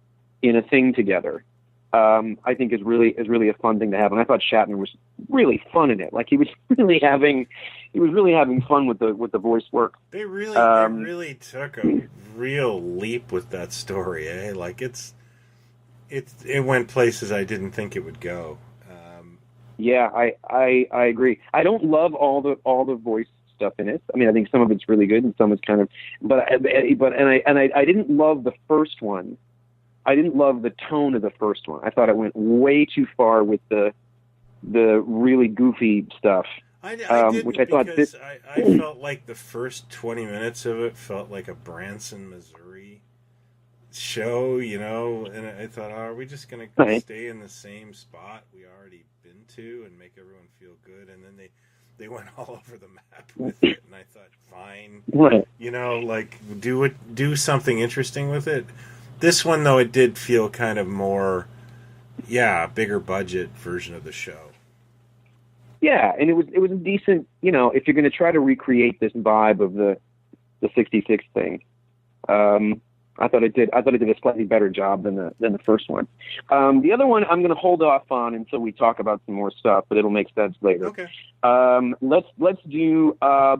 in a thing together, I think is really a fun thing to have. And I thought Shatner was really fun in it. Like he was really having fun with the voice work. They really took a real leap with that story, eh? Like it went places I didn't think it would go. Yeah, I agree. I don't love all the voice stuff in it. I mean, I think some of it's really good and some is kind of, I didn't love the first one. I didn't love the tone of the first one. I thought it went way too far with the really goofy stuff. I didn't, which I thought I felt like the first 20 minutes of it felt like a Branson, Missouri show, and I thought, are we just going to stay in the same spot we already been to and make everyone feel good? And then they went all over the map with it, and I thought, fine, right. Do something interesting with it. This one, though, it did feel kind of more, bigger budget version of the show. Yeah, and it was a decent, if you're going to try to recreate this vibe of the 66 thing, I thought it did a slightly better job than the first one. The other one I'm going to hold off on until we talk about some more stuff, but it'll make sense later. Okay. Let's do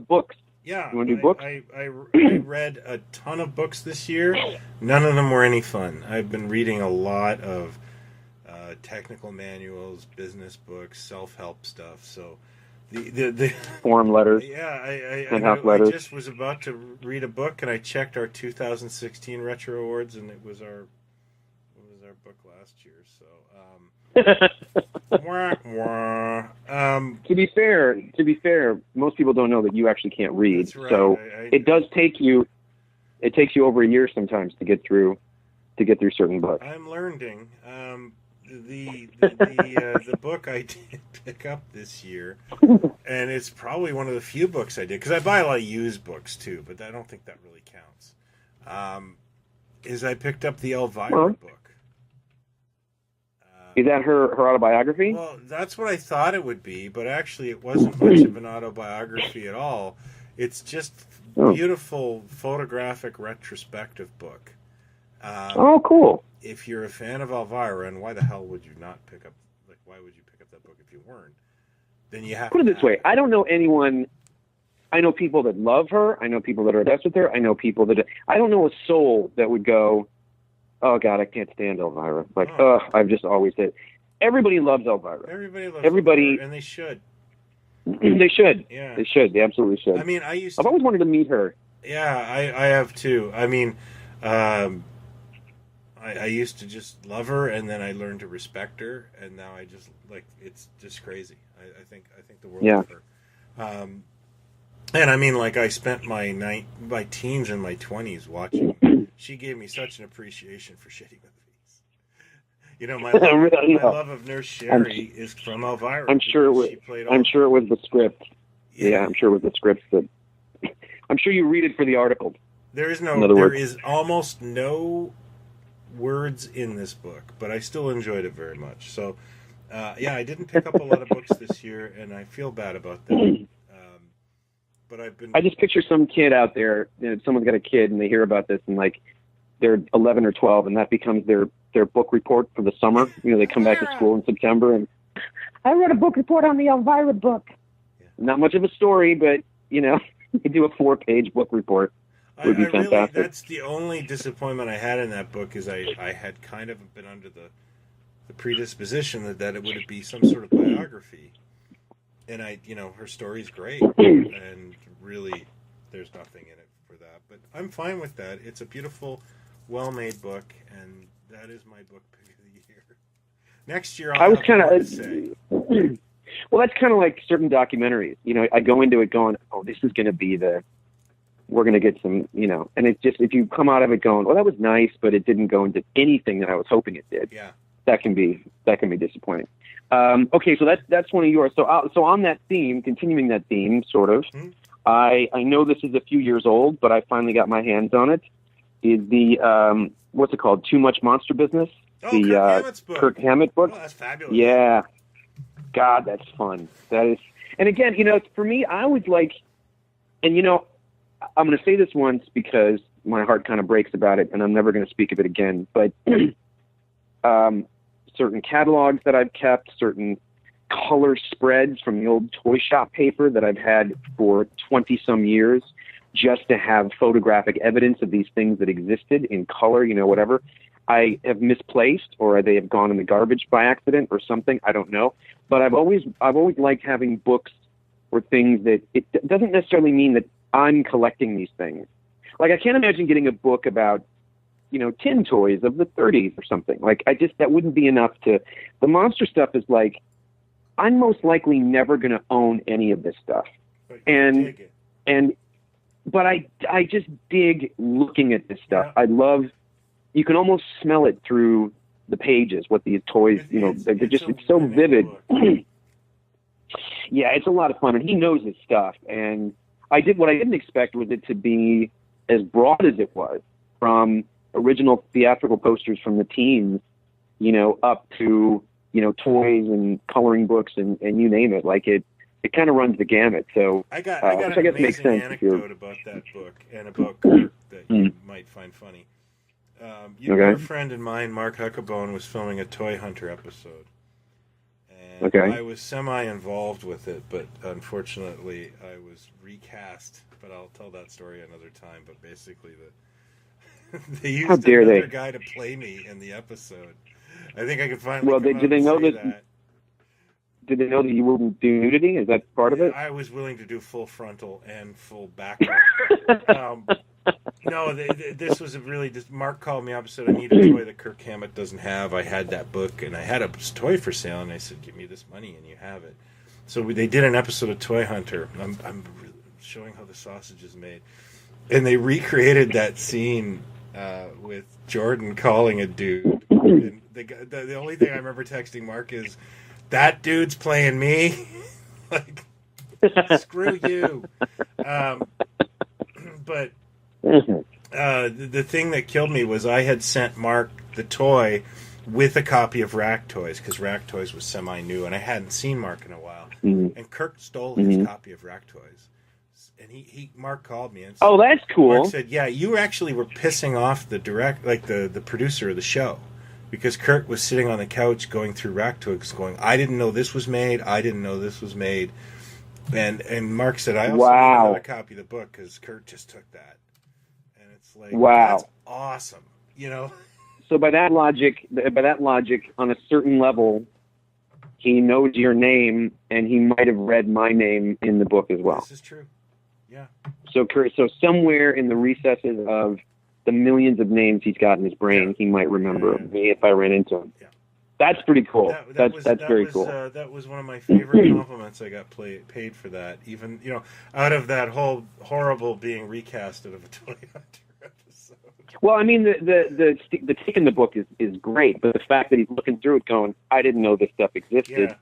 books. Yeah. You want to do books? I read a ton of books this year. None of them were any fun. I've been reading a lot of technical manuals, business books, self-help stuff. So the form letters. Yeah, letters. I just was about to read a book, and I checked our 2016 Retro Awards, and it was our book last year. So, wah, wah. To be fair, most people don't know that you actually can't read. That's right. So it does take you. It takes you over a year sometimes to get through certain books. I'm learning. The book I did pick up this year, and it's probably one of the few books I did, because I buy a lot of used books too, but I don't think that really counts, is I picked up the Elvira book. Is that her autobiography? Well, that's what I thought it would be, but actually it wasn't much of an autobiography at all. It's just beautiful photographic retrospective book. Cool. If you're a fan of Elvira, and why the hell would you not pick up? Why would you pick up that book if you weren't? Then you have put to it this way: I don't know anyone. I know people that love her. I know people that are obsessed with her. I know people that I don't know a soul that would go, "Oh God, I can't stand Elvira." I've just always said. Everybody loves Elvira. Everybody loves Elvira, and they should. They should. Yeah, they should. They absolutely should. I mean, I've always wanted to meet her. Yeah, I have too. I mean. I used to just love her, and then I learned to respect her, and now I just it's just crazy. I think the world of her. And I mean, I spent my teens and my 20s watching. She gave me such an appreciation for shitty movies. My love of Nurse Sherry is from Elvira. I'm sure it was. I'm sure it was the script. Yeah, I'm sure it was the script that. I'm sure you read it for the article. There is almost no words in this book, but I still enjoyed it very much. So, I didn't pick up a lot of books this year, and I feel bad about that. But I just picture some kid out there. Someone's got a kid, and they hear about this, and they're 11 or 12, and that becomes their book report for the summer. They come back to school in September, and I wrote a book report on the Elvira book. Yeah. Not much of a story, but you do a 4-page book report. Would be fantastic. Really, that's the only disappointment I had in that book, is I had kind of been under the predisposition that it would be some sort of biography. And her story's great, and really there's nothing in it for that. But I'm fine with that. It's a beautiful, well-made book, and that is my book pick of the year. Next year I'll have more to say. Well, that's kind of like certain documentaries. I go into it going, oh, this is going to be we're going to get some, and it's just, if you come out of it going, well, that was nice, but it didn't go into anything that I was hoping it did. Yeah. That can be disappointing. Okay. So that's one of yours. So on that theme, continuing that theme, sort of, I know this is a few years old, but I finally got my hands on it. Is the, what's it called? Too Much Monster Business. Kirk Hammett book. Oh, that's fabulous. Yeah. God, that's fun. That is, and again, for me, I always and I'm going to say this once because my heart kind of breaks about it, and I'm never going to speak of it again. But certain catalogs that I've kept, certain color spreads from the old toy shop paper that I've had for 20-some years, just to have photographic evidence of these things that existed in color, whatever, I have misplaced, or they have gone in the garbage by accident or something. I don't know. But I've always liked having books or things that it doesn't necessarily mean that I'm collecting these things. Like, I can't imagine getting a book about, tin toys of the 30s or something. Like, that wouldn't be enough to, the monster stuff is like, I'm most likely never going to own any of this stuff. But I just dig looking at this stuff. Yeah. I love, you can almost smell it through the pages, what these toys, it's so vivid. Yeah, it's a lot of fun, and he knows his stuff. And what I didn't expect was it to be as broad as it was, from original theatrical posters from the teens, up to, toys and coloring books and you name it. Like, it kind of runs the gamut. So I got an amazing anecdote about that book and about Kurt that you might find funny. Your friend and mine, Mark Huckabone, was filming a Toy Hunter episode. And I was semi-involved with it, but unfortunately I was recast. But I'll tell that story another time. But basically, they used another guy to play me in the episode. I think I could finally. Well, did they know that? Did they know that you wouldn't do nudity? Is that part of it? I was willing to do full frontal and full back. No, this was Mark called me up and said, I need a toy that Kirk Hammett doesn't have. I had that book, and I had a toy for sale, and I said, give me this money, and you have it. So they did an episode of Toy Hunter. I'm showing how the sausage is made. And they recreated that scene with Jordan calling a dude. And the only thing I remember texting Mark is, that dude's playing me. Like, screw you. But the thing that killed me was I had sent Mark the toy with a copy of Rack Toys, because Rack Toys was semi-new, and I hadn't seen Mark in a while. Mm-hmm. And Kirk stole his copy of Rack Toys. And Mark called me and said, "Oh, that's cool." Mark said, "Yeah, you actually were pissing off the the producer of the show, because Kirk was sitting on the couch going through Rack Toys, going, I didn't know this was made. I didn't know this was made." And Mark said, "I also need a copy of the book because Kirk just took that." And it's like, that's awesome, So by that logic, on a certain level, he knows your name, and he might have read my name in the book as well. This is true. Yeah. So somewhere in the recesses of the millions of names he's got in his brain, he might remember me if I ran into him. Yeah. That's pretty cool. That's very cool. That was one of my favorite compliments I got paid for that. Even, out of that whole horrible being recasted of a Toy Hunter episode. Well, I mean, the take in the book is great, but the fact that he's looking through it going, I didn't know this stuff existed,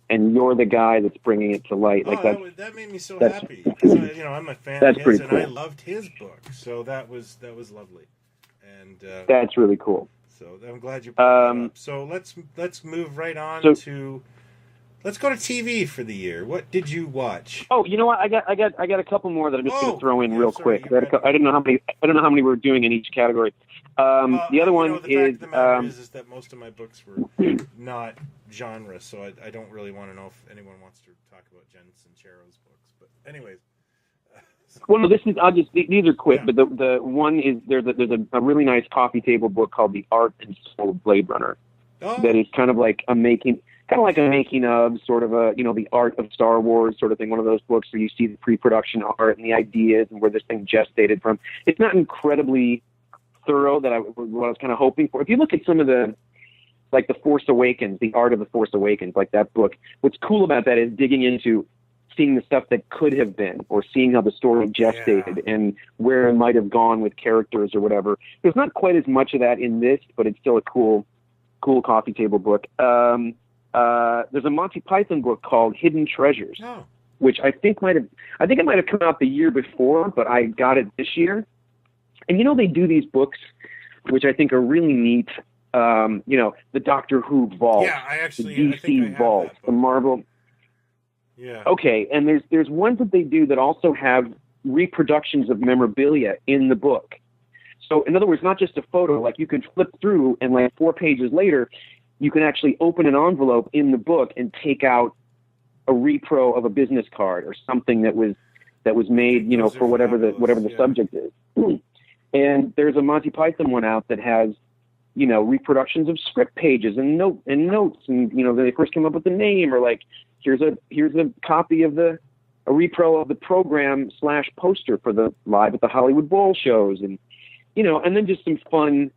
and you're the guy that's bringing it to light. That made me so happy, because I'm a fan of his, and cool. I loved his book, so that was lovely. And that's really cool. So I'm glad you brought that up. So let's move right on to. Let's go to TV for the year. What did you watch? Oh, you know what? I got a couple more that I'm just going to throw in real quick. I don't know how many we're doing in each category. The other one is the matter is that most of my books were not genre, so I don't really want to know if anyone wants to talk about Jen Sincero's books. But anyways. Well, no, these are quick, but the one is there's a really nice coffee table book called The Art and Soul of Blade Runner that is kind of like a making of sort of a, the art of Star Wars sort of thing, one of those books where you see the pre-production art and the ideas and where this thing gestated from. It's not incredibly thorough what I was kind of hoping for. If you look at some of the, like The Force Awakens, The Art of the Force Awakens, like that book, what's cool about that is digging into seeing the stuff that could have been, or seeing how the story gestated and where it might have gone with characters or whatever. There's not quite as much of that in this, but it's still a cool coffee table book. There's a Monty Python book called Hidden Treasures, which I think it might have come out the year before, but I got it this year. And they do these books, which I think are really neat. The Doctor Who vault, the DC vault, the Marvel. Yeah. Okay, and there's ones that they do that also have reproductions of memorabilia in the book. So in other words, not just a photo, like you can flip through and like 4 pages later, you can actually open an envelope in the book and take out a repro of a business card or something that was made, for whatever the subject is. And there's a Monty Python one out that has, reproductions of script pages and notes, and when they first came up with the name, or like here's a copy of the a repro of the program / poster for the Live at the Hollywood Bowl shows, and and then just some fun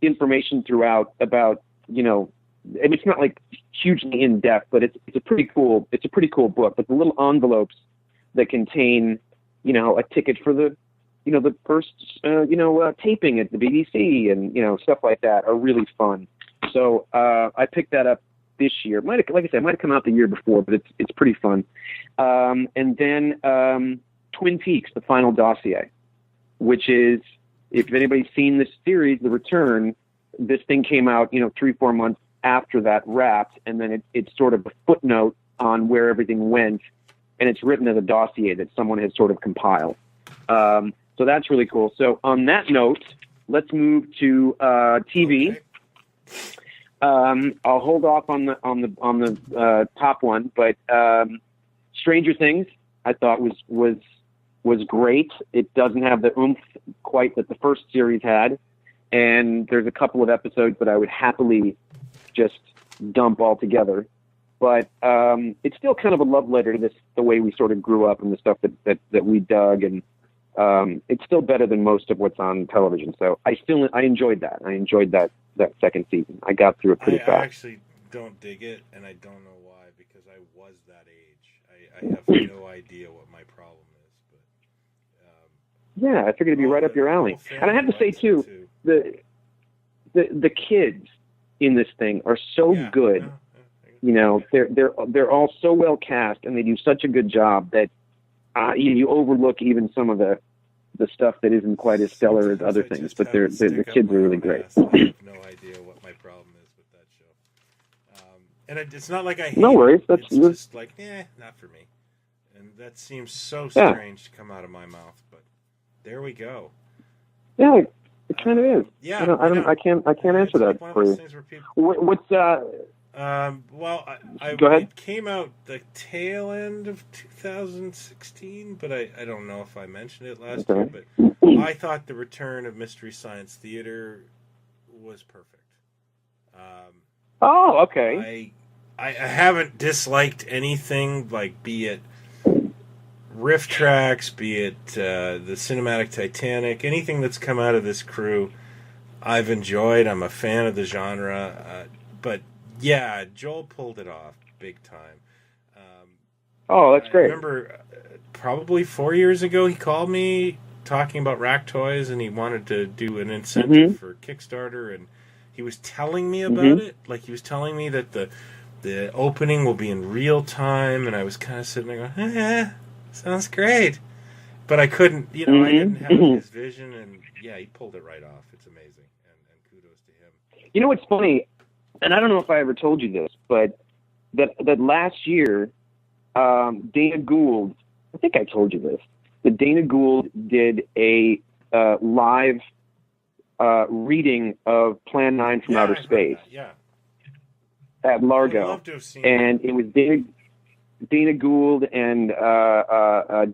information throughout about and it's not like hugely in depth, but it's a pretty cool book. But the little envelopes that contain a ticket for the the first taping at the BBC and stuff like that are really fun. So I picked that up this year. Like I said, it might have come out the year before, but it's pretty fun. And then Twin Peaks: The Final Dossier, which is, if anybody's seen this series, The Return, this thing came out 3-4 months after that wrapped, and then it's sort of a footnote on where everything went, and it's written as a dossier that someone has sort of compiled. So that's really cool. So on that note, let's move to TV. Okay. I'll hold off on the top one, but Stranger Things I thought was great. It doesn't have the oomph quite that the first series had, and there's a couple of episodes that I would happily just dump altogether. But it's still kind of a love letter to the way we sort of grew up and the stuff that we dug, and it's still better than most of what's on television. So I enjoyed that. I enjoyed that second season. I got through it pretty fast. I actually don't dig it, and I don't know why, because I was that age. I have no idea what my problem is. But yeah, I figured it'd be right up your alley. And I have to say too, the kids in this thing are so good. They're all so well cast, and they do such a good job that you overlook even some of the stuff that isn't quite as stellar as other things. But the kids are really great. I have no idea what my problem is with that show. And it's not like I hate no worries. It's just like, not for me. And that seems so strange to come out of my mouth, but there we go. Yeah, it kind of is. Yeah, I can't answer that for you. What's well, go ahead. It came out the tail end of 2016, but I don't know if I mentioned it last year, but I thought the return of Mystery Science Theater was perfect. Oh, okay. I haven't disliked anything, like, be it riff tracks, be it the cinematic Titanic, anything that's come out of this crew, I've enjoyed. I'm a fan of the genre, but yeah, Joel pulled it off big time. That's great. I remember probably 4 years ago he called me talking about Rack Toys, and he wanted to do an incentive for Kickstarter, and he was telling me about it. Like, he was telling me that the opening will be in real time, and I was kind of sitting there going, sounds great. But I couldn't, I didn't have his vision, and yeah, he pulled it right off. It's amazing, and kudos to him. You know what's funny? And I don't know if I ever told you this, but that last year, Dana Gould, I think I told you this, that Dana Gould did a live reading of Plan 9 from Outer Space at Largo. I'd love to have seen and it was Dana Gould and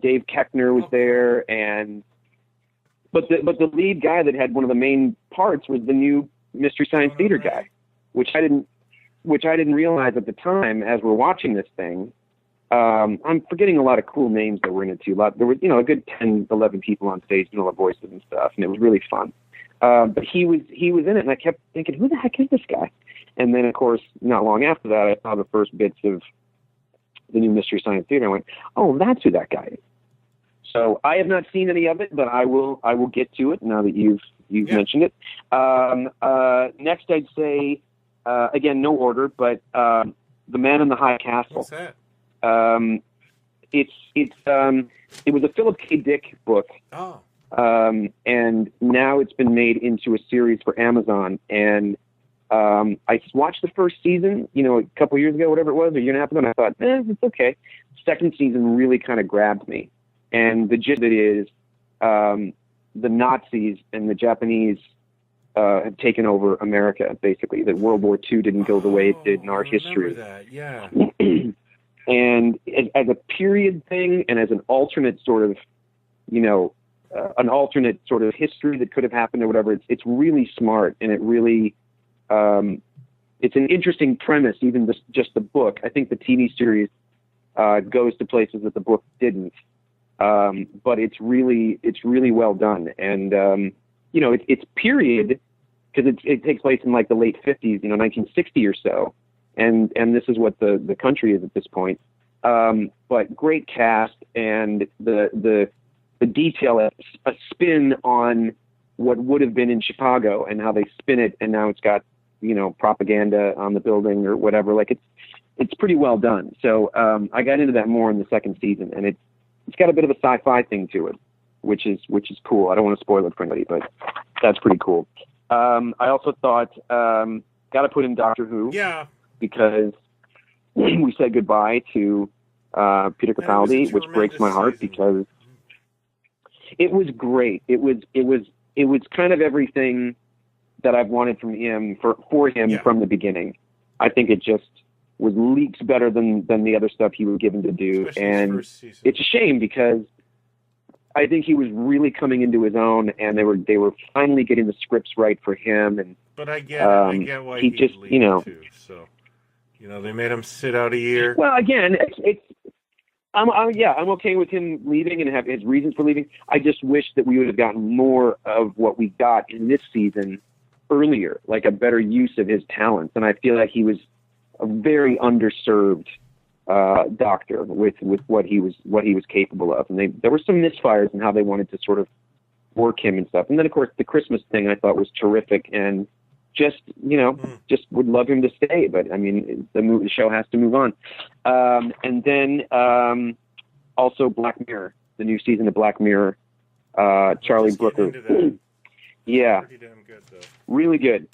Dave Keckner was there, but the lead guy that had one of the main parts was the new Mystery Science Theater guy. Which I didn't realize at the time as we're watching this thing. I'm forgetting a lot of cool names that were in it too. There was, a good 10, 11 people on stage doing all the voices and stuff, and it was really fun. But he was in it, and I kept thinking, who the heck is this guy? And then, of course, not long after that, I saw the first bits of the new Mystery Science Theater. I went, oh, that's who that guy is. So I have not seen any of it, but I will get to it now that you've mentioned it. Next, I'd say. Again, no order, but The Man in the High Castle. What's that? It was a Philip K. Dick book. Oh. And now it's been made into a series for Amazon. And I watched the first season, a couple years ago, whatever it was, a year and a half ago, and I thought, it's okay. Second season really kind of grabbed me. And the gist of it is the Nazis and the Japanese have taken over America, basically. That World War II didn't go the way it did in our history. That, yeah. And as a period thing, and as an alternate sort of, history that could have happened or whatever, it's really smart, and it really, it's an interesting premise. Even just the book. I think the TV series goes to places that the book didn't. But it's really well done. And, it's period, because it takes place in like the late 50s, 1960 or so. And this is what the country is at this point. But great cast, and the detail, a spin on what would have been in Chicago and how they spin it. And now it's got, propaganda on the building or whatever. Like it's pretty well done. So, I got into that more in the second season, and it's got a bit of a sci-fi thing to it, which is cool. I don't want to spoil it for anybody, but that's pretty cool. I also thought, got to put in Doctor Who. Yeah. Because we said goodbye to Peter Capaldi, which breaks my heart because it was great. It was kind of everything that I've wanted from him for him from the beginning. I think it just was leaps better than the other stuff he was given to do. Especially and it's a shame because I think he was really coming into his own, and they were finally getting the scripts right for him. And but I get why he just too. So they made him sit out a year. Well, again, I'm okay with him leaving and have his reasons for leaving. I just wish that we would have gotten more of what we got in this season earlier, like a better use of his talents. And I feel like he was a very underserved doctor with what he was capable of. And there were some misfires in how they wanted to sort of work him and stuff. And then of course the Christmas thing I thought was terrific, and just would love him to stay. But I mean, the show has to move on. And then also Black Mirror, the new season of Black Mirror, Charlie Brooker. Yeah. Pretty damn good, though. Really good.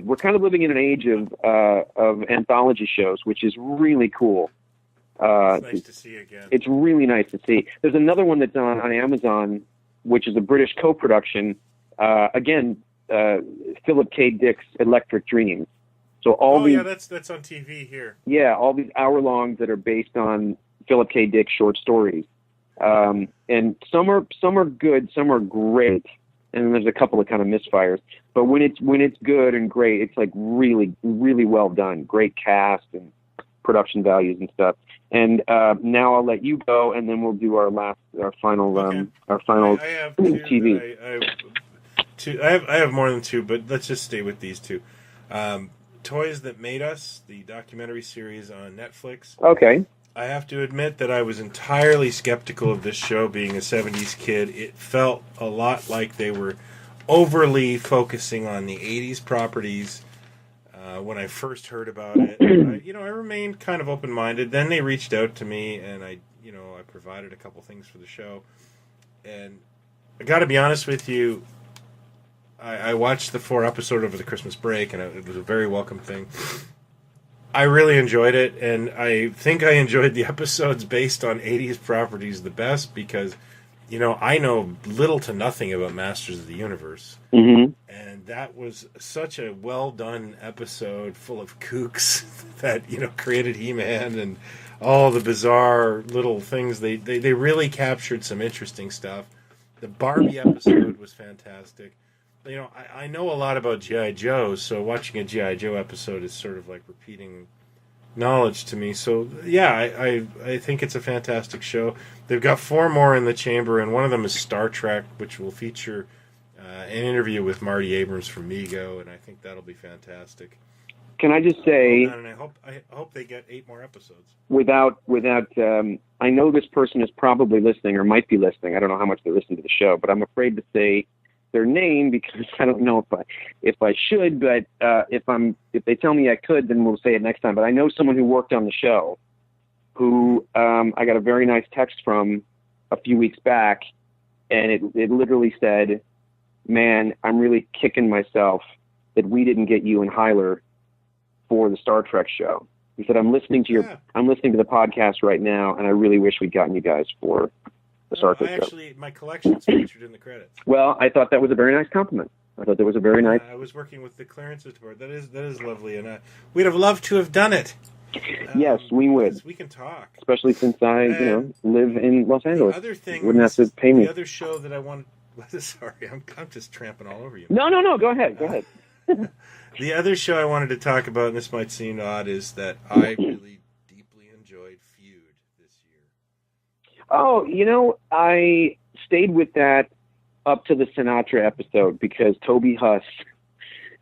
We're kind of living in an age of anthology shows, which is really cool. It's nice to see again. It's really nice to see. There's another one that's on Amazon, which is a British co-production. Again, Philip K. Dick's Electric Dreams. So that's on TV here. Yeah, all these hour-longs that are based on Philip K. Dick short stories. And some are good, some are great, and there's a couple of kind of misfires. But when it's good and great, it's like really, really well done. Great cast and production values and stuff. And now I'll let you go, and then we'll do our final I have TV. I have more than two, but let's just stay with these two. Toys That Made Us, the documentary series on Netflix. Okay. I have to admit that I was entirely skeptical of this show, being a 70s kid. It felt a lot like they were overly focusing on the 80s properties when I first heard about it. I remained kind of open-minded. Then they reached out to me, and I provided a couple things for the show. And I got to be honest with you, I watched the 4 episode over the Christmas break, and it was a very welcome thing. I really enjoyed it, and I think I enjoyed the episodes based on 80s properties the best because, I know little to nothing about Masters of the Universe. Mm-hmm. And that was such a well-done episode full of kooks that, created He-Man and all the bizarre little things. They really captured some interesting stuff. The Barbie episode was fantastic. I know a lot about G.I. Joe, so watching a G.I. Joe episode is sort of like repeating knowledge to me. So, yeah, I think it's a fantastic show. They've got 4 more in the chamber, and one of them is Star Trek, which will feature an interview with Marty Abrams from Mego, and I think that'll be fantastic. Can I just say... And I hope they get 8 more episodes. Without, I know this person is probably listening or might be listening. I don't know how much they listen to the show, but I'm afraid to say their name because I don't know if I should, but if they tell me I could, then we'll say it next time. But I know someone who worked on the show who I got a very nice text from a few weeks back, and it literally said, "Man, I'm really kicking myself that we didn't get you and Hyler for the Star Trek show." He said, I'm listening to the podcast right now, and I really wish we'd gotten you guys for the Star Trek show. Actually, my collection's featured in the credits. Well, I thought that was a very nice compliment. I thought that was a very nice... I was working with the clearances department. That is lovely, and we'd have loved to have done it. Yes, we would. We can talk. Especially since I, live in Los Angeles. The other thing... Wouldn't have to pay me. The other show that I wanted... Sorry, I'm just tramping all over you. No, go ahead. The other show I wanted to talk about, and this might seem odd, is that I really deeply enjoyed Feud Oh, I stayed with that up to the Sinatra episode because Toby Huss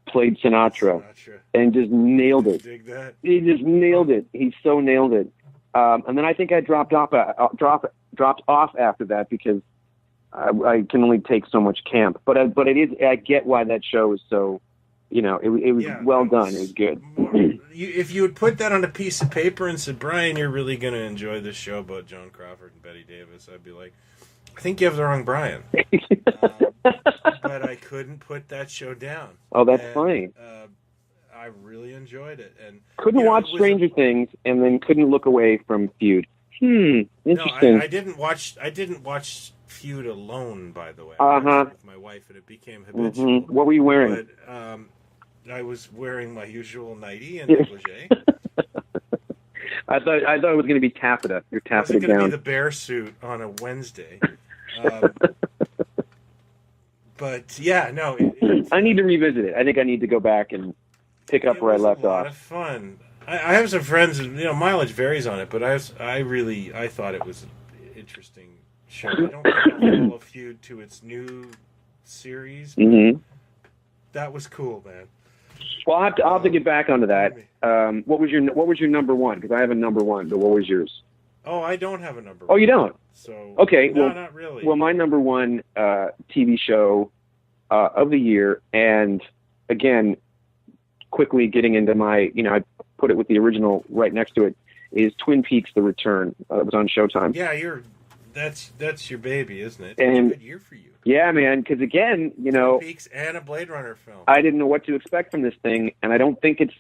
played Sinatra and just nailed it. Dig that. He just nailed it. He so nailed it. And then I think I dropped off after that because I can only take so much camp. But it is. I get why that show is so. It was well done. It was good. If you would put that on a piece of paper and said, Brian, you're really going to enjoy this show about Joan Crawford and Betty Davis, I'd be like, I think you have the wrong Brian. But I couldn't put that show down. Oh, that's funny. I really enjoyed it, and couldn't watch Stranger Things, and then couldn't look away from Feud. Interesting. No, I didn't watch Feud alone. By the way, I was with my wife, and it became habitual. Mm-hmm. What were you wearing? But, I was wearing my usual nightie and negligee. I thought it was going to be taffeta. Your taffeta gown. It was going to be the bear suit on a Wednesday. But yeah, no. I need to revisit it. I think I need to go back and pick up where I left off. It was a lot of fun. I have some friends, and mileage varies on it, but I thought it was an interesting show. I don't think I'll follow Feud to its new series. Mm-hmm. That was cool, man. Well, I'll have to get back onto that. What was your number one? Because I have a number one, but what was yours? Oh, I don't have a number one. Oh, you don't? So okay, no, not really. Well, my number one TV show of the year, and again, quickly getting into my, I put it with the original right next to it, is Twin Peaks: The Return. It was on Showtime. Yeah, that's your baby, isn't it? And it's a good year for you. Yeah, man, because again, Twin Peaks and a Blade Runner film. I didn't know what to expect from this thing, and I don't think it's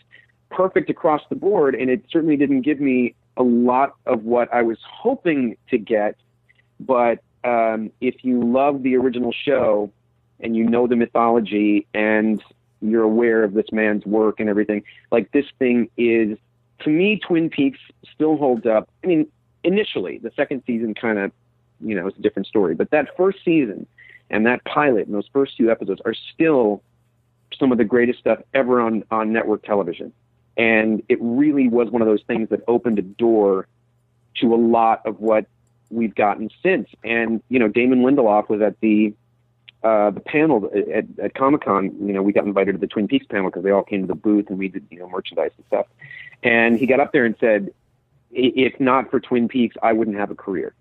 perfect across the board, and it certainly didn't give me a lot of what I was hoping to get. But if you love the original show and you know the mythology and you're aware of this man's work and everything, like this thing is, to me, Twin Peaks still holds up. I mean, initially, the second season kind of, it's a different story. But that first season and that pilot and those first few episodes are still some of the greatest stuff ever on network television. And it really was one of those things that opened a door to a lot of what we've gotten since. And, Damon Lindelof was at the panel at Comic-Con. We got invited to the Twin Peaks panel because they all came to the booth and we did, merchandise and stuff. And he got up there and said, if not for Twin Peaks, I wouldn't have a career.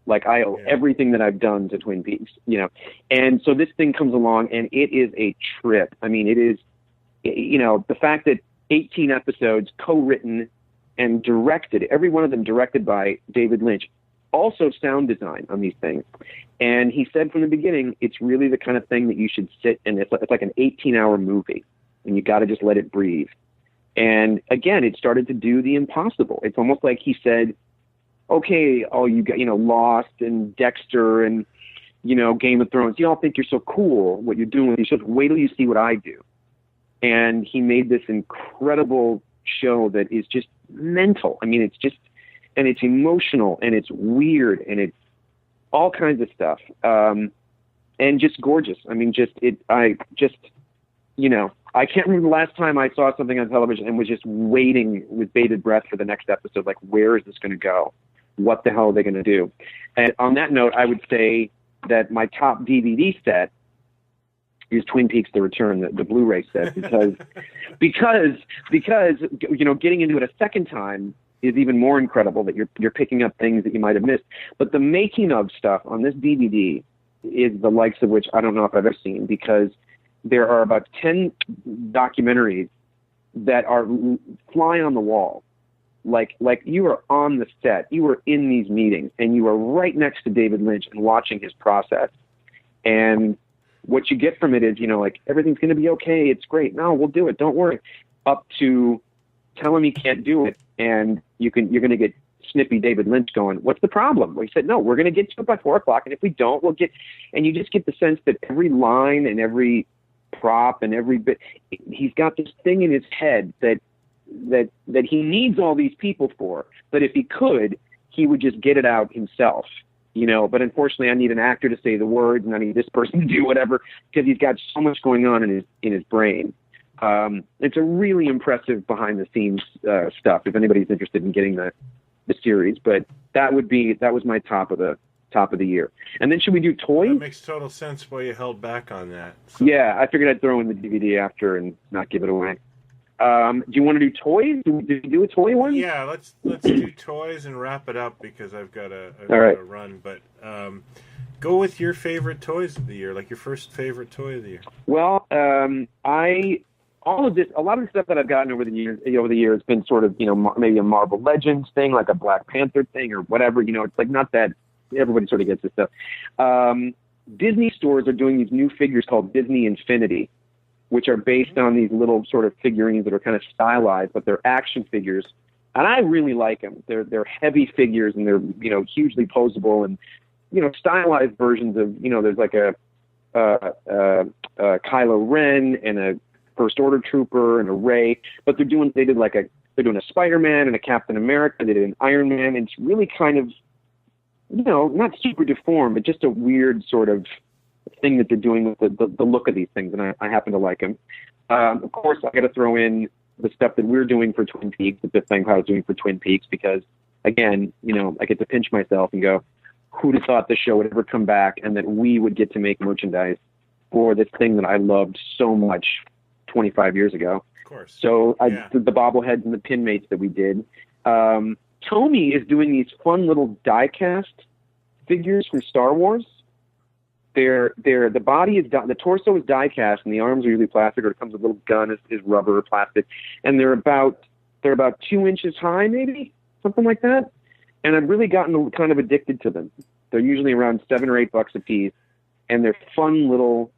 Like, I owe everything that I've done to Twin Peaks, And so this thing comes along and it is a trip. I mean, it is, the fact that 18 episodes co-written and directed, every one of them directed by David Lynch, also sound design on these things. And he said from the beginning, it's really the kind of thing that you should sit and it's like an 18-hour movie and you got to just let it breathe. And again, it started to do the impossible. It's almost like he said, okay, you got, Lost and Dexter and, Game of Thrones, you all think you're so cool what you're doing with these shows. Wait till you see what I do. And he made this incredible show that is just mental. I mean, it's just, and it's emotional and it's weird and it's all kinds of stuff. And just gorgeous. I mean, I can't remember the last time I saw something on television and was just waiting with bated breath for the next episode. Like, where is this going to go? What the hell are they going to do? And on that note, I would say that my top DVD set is Twin Peaks: The Return, the Blu-ray set, because getting into it a second time is even more incredible, that you're picking up things that you might have missed. But the making of stuff on this DVD is the likes of which I don't know if I've ever seen, because there are about 10 documentaries that are fly on the wall. Like you are on the set, you are in these meetings, and you are right next to David Lynch and watching his process. And what you get from it is, everything's going to be okay. It's great. No, we'll do it. Don't worry. Up to tell him he can't do it. And you're going to get snippy David Lynch going, what's the problem? Well, he said, no, we're going to get to it by 4:00. And if we don't, we'll get, and you just get the sense that every line and every prop and every bit, he's got this thing in his head that he needs all these people for, but if he could, he would just get it out himself, but unfortunately I need an actor to say the words and I need this person to do whatever, because he's got so much going on in his brain. It's a really impressive behind the scenes stuff. If anybody's interested in getting the the series, but that was my top of the year. And then should we do toys? That makes total sense why you held back on that. So. Yeah, I figured I'd throw in the DVD after and not give it away. Do you want to do toys? Did we do a toy one? Yeah, let's do toys and wrap it up because I've got to run. But go with your favorite toys of the year, like your first favorite toy of the year. Well, a lot of the stuff that I've gotten over the years has been sort of, maybe a Marvel Legends thing, like a Black Panther thing or whatever. It's like not that everybody sort of gets this stuff. Disney stores are doing these new figures called Disney Infinity, which are based on these little sort of figurines that are kind of stylized, but they're action figures. And I really like them. They're heavy figures and they're, hugely posable and, stylized versions of, there's like a Kylo Ren and a First Order Trooper and a Rey, but they're doing a Spider-Man and a Captain America. They did an Iron Man. And it's really kind of, not super deformed, but just a weird sort of thing that they're doing with the look of these things, and I happen to like them. Of course, I got to throw in the stuff that we're doing for Twin Peaks, that Thing Pilot's doing for Twin Peaks, because, again, I get to pinch myself and go, who'd have thought the show would ever come back and that we would get to make merchandise for this thing that I loved so much 25 years ago. Of course. So the bobbleheads and the pin mates that we did. Tomy is doing these fun little die-cast figures from Star Wars. The body is the torso is die cast and the arms are usually plastic, or it comes with a little gun is rubber or plastic, and they're about 2 inches high, maybe something like that. And I've really gotten kind of addicted to them. They're usually around $7 or $8 a piece, and they're fun little,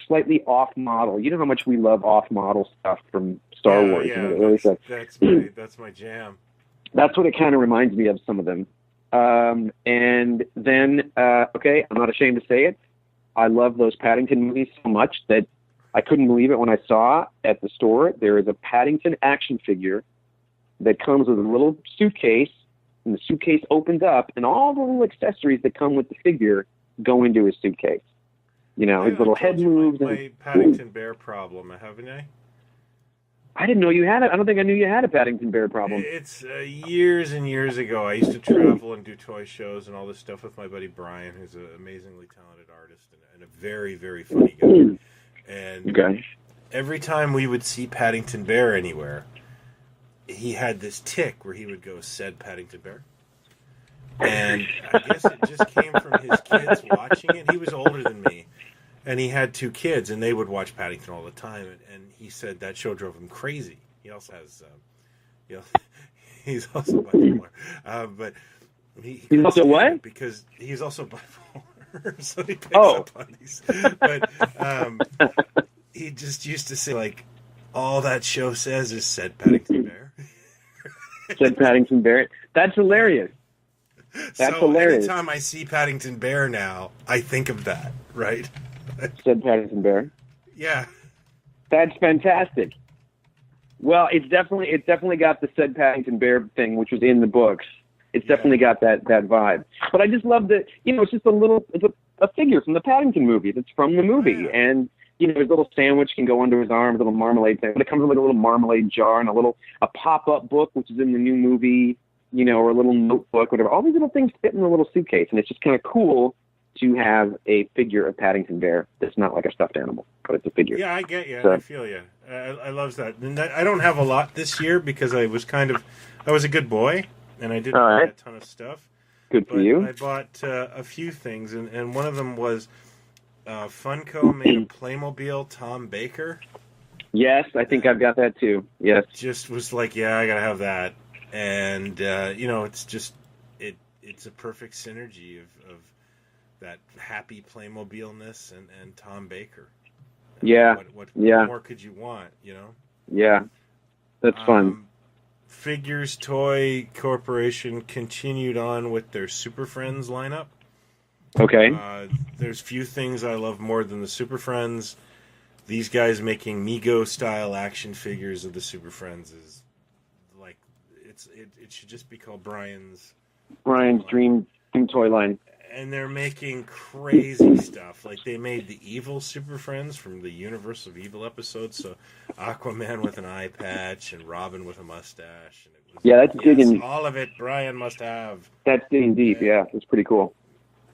slightly off model. You know how much we love off model stuff from Star Wars. Yeah, that's my jam. That's what it kind of reminds me of, some of them. And then, I'm not ashamed to say it, I love those Paddington movies so much that I couldn't believe it when I saw at the store there is a Paddington action figure that comes with a little suitcase, and the suitcase opens up, and all the little accessories that come with the figure go into his suitcase. His little head moves. My Paddington Bear problem, haven't I? I didn't know you had it. I don't think I knew you had a Paddington Bear problem. It's years and years ago. I used to travel and do toy shows and all this stuff with my buddy Brian, who's an amazingly talented artist and a very, very funny guy. And every time we would see Paddington Bear anywhere, he had this tick where he would go, "Said Paddington Bear." And I guess it just came from his kids watching it. He was older than me. And he had 2 kids, and they would watch Paddington all the time. And he said that show drove him crazy. He also has, he's also bipolar. But he's also what? Because he's also bipolar, so he picks up on these. But he just used to say, like, all that show says is "Said Paddington Bear." Said Paddington Bear. That's hilarious. That's hilarious. Anytime I see Paddington Bear now, I think of that, right? Said Paddington Bear. Yeah, that's fantastic. Well, it's definitely got the Said Paddington Bear thing, which was in the books. It's definitely got that vibe. But I just love that. It's just it's a figure from the Paddington movie. That's from the movie, and his little sandwich can go under his arm, a little marmalade thing. But it comes with like a little marmalade jar and a pop-up book, which is in the new movie. Or a little notebook, whatever. All these little things fit in a little suitcase, and it's just kind of cool to have a figure of Paddington Bear that's not like a stuffed animal, but it's a figure. Yeah, I get you. So, I feel you. I love that. And I don't have a lot this year because I was a good boy, and I didn't buy a ton of stuff. Good for you. I bought a few things, and one of them was Funko made a Playmobil Tom Baker. Yes, I think I've got that too. Yes. Just was like, yeah, I got to have that. And, it's just, it's a perfect synergy of that happy Playmobil-ness and Tom Baker. Yeah. What more could you want, Yeah. That's fun. Figures Toy Corporation continued on with their Super Friends lineup. Okay. There's few things I love more than the Super Friends. These guys making Mego-style action figures of the Super Friends is like, it should just be called Brian's Dream Toy Line. And they're making crazy stuff. Like, they made the evil Super Friends from the Universe of Evil episode. So Aquaman with an eye patch and Robin with a mustache. And it Yeah, that's digging. All of it, Brian must have. That's digging deep. Yeah, it's pretty cool.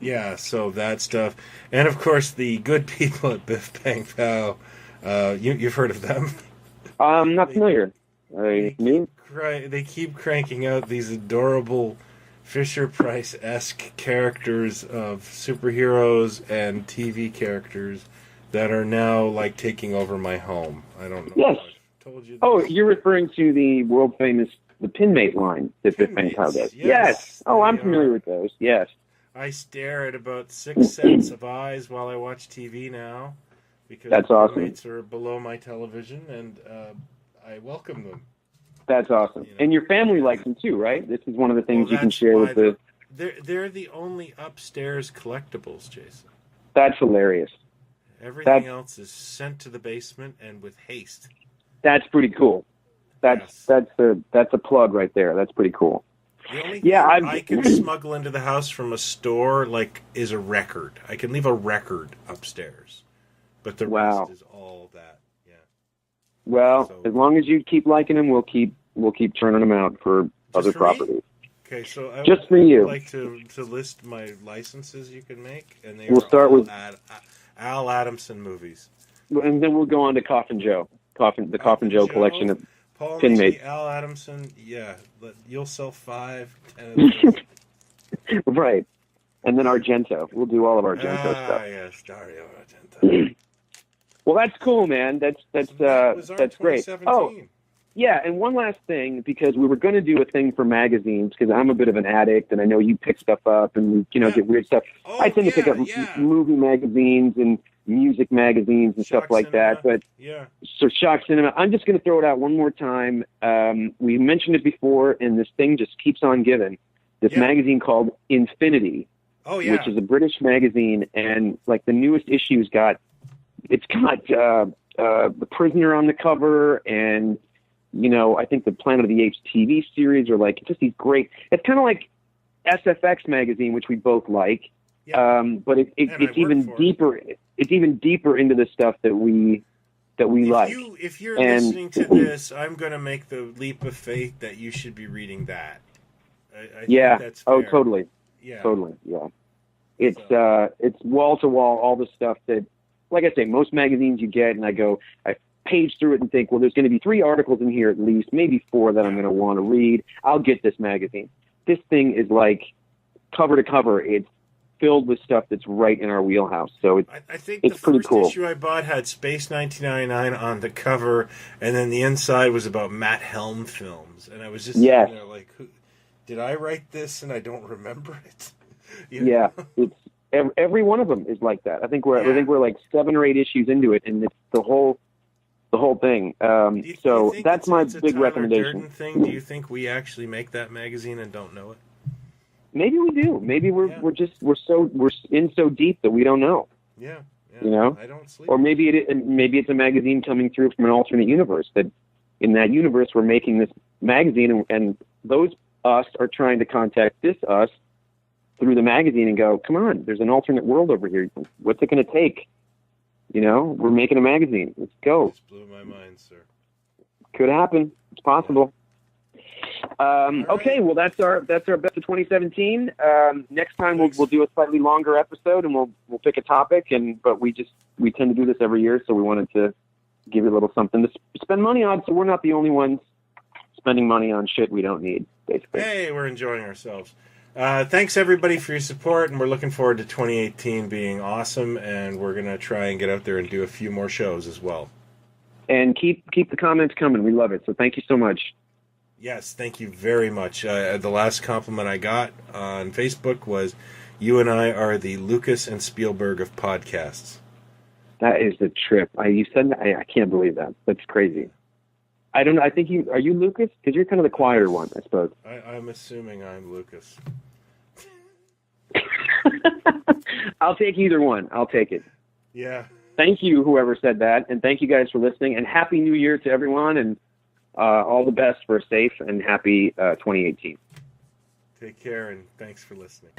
Yeah, so that stuff, and of course the good people at Biff Bang Pow. You've heard of them? I'm not familiar. They keep cranking out these adorable Fisher-Price-esque characters of superheroes and TV characters that are now like taking over my home. I don't know. Yes. If I've told you. Oh, you're referring to the world famous Pinmate line that Biff Bang Pow does. Yes. Oh, I'm familiar with those. Yes. I stare at about 6 sets of eyes while I watch TV now because that's awesome. Pinmates are below my television, and I welcome them. That's awesome. You know? And your family likes them too, right? This is one of the things you can share with the... They're the only upstairs collectibles, Jason. That's hilarious. Everything else is sent to the basement and with haste. That's pretty cool. That's a plug right there. That's pretty cool. The only thing I can smuggle into the house from a store is a record. I can leave a record upstairs, but the rest is all that. Yeah. Well, as long as you keep liking them, we'll keep turning them out for other properties. Okay, so I just for you. Like to list my licenses you can make, and we'll start with Al Adamson movies, and then we'll go on to Coffin Joe, the Coffin Joe collection of Paul Pinmates. Al Adamson, yeah, you'll sell 5, 10 of them. Right, and then Argento. We'll do all of Argento stuff. Yes, Dario Argento. Well, that's cool, man. That's great. Oh, yeah, and one last thing, because we were going to do a thing for magazines, because I'm a bit of an addict, and I know you pick stuff up and get weird stuff. I tend to pick up movie magazines and music magazines and stuff like that. But so Shock Cinema, I'm just going to throw it out one more time. We mentioned it before, and this thing just keeps on giving. This magazine called Infinity, which is a British magazine, and like the newest issue's got The Prisoner on the cover, and I think the Planet of the Apes TV series are just these great. It's kind of like SFX magazine, which we both like, but it's even deeper. It's even deeper into the stuff that we like. If you're listening to this, I'm going to make the leap of faith that you should be reading that. I think that's fair. Oh, totally. Yeah. Totally. Yeah. It's wall to wall, all the stuff that, like I say, most magazines you get, and I page through it and think, well, there's going to be 3 articles in here at least, maybe 4 that I'm going to want to read. I'll get this magazine. This thing is like cover to cover. It's filled with stuff that's right in our wheelhouse. So I think it's the pretty first cool. issue I bought had Space 1999 on the cover, and then the inside was about Matt Helm films. And I was just sitting there like, did I write this and I don't remember it? Yeah, it's every one of them is like that. I think we're like 7 or 8 issues into it, and it's the whole thing. So that's my big recommendation. Thing? Do you think we actually make that magazine and don't know it? Maybe we do. Maybe we're in so deep that we don't know. Yeah. I don't sleep. Or maybe it's a magazine coming through from an alternate universe, that in that universe we're making this magazine, and those us are trying to contact this us through the magazine and go, come on, there's an alternate world over here. What's it going to take? We're making a magazine. Let's go. This blew my mind, sir. Could happen. It's possible. Okay, well, that's our best of 2017. Next time we'll do a slightly longer episode, and we'll pick a topic. But we tend to do this every year, so we wanted to give you a little something to spend money on, so we're not the only ones spending money on shit we don't need. Basically. Hey, we're enjoying ourselves. Thanks everybody for your support, and we're looking forward to 2018 being awesome. And we're gonna try and get out there and do a few more shows as well. And keep the comments coming. We love it. So thank you so much. Yes, thank you very much. The last compliment I got on Facebook was, "You and I are the Lucas and Spielberg of podcasts." That is the trip. You said that. I can't believe that. That's crazy. I don't know. I think are you Lucas? Because you're kind of the quieter one, I suppose. I'm assuming I'm Lucas. I'll take either one. I'll take it. Yeah. Thank you, whoever said that, and thank you guys for listening. And Happy New Year to everyone, and all the best for a safe and happy 2018. Take care, and thanks for listening.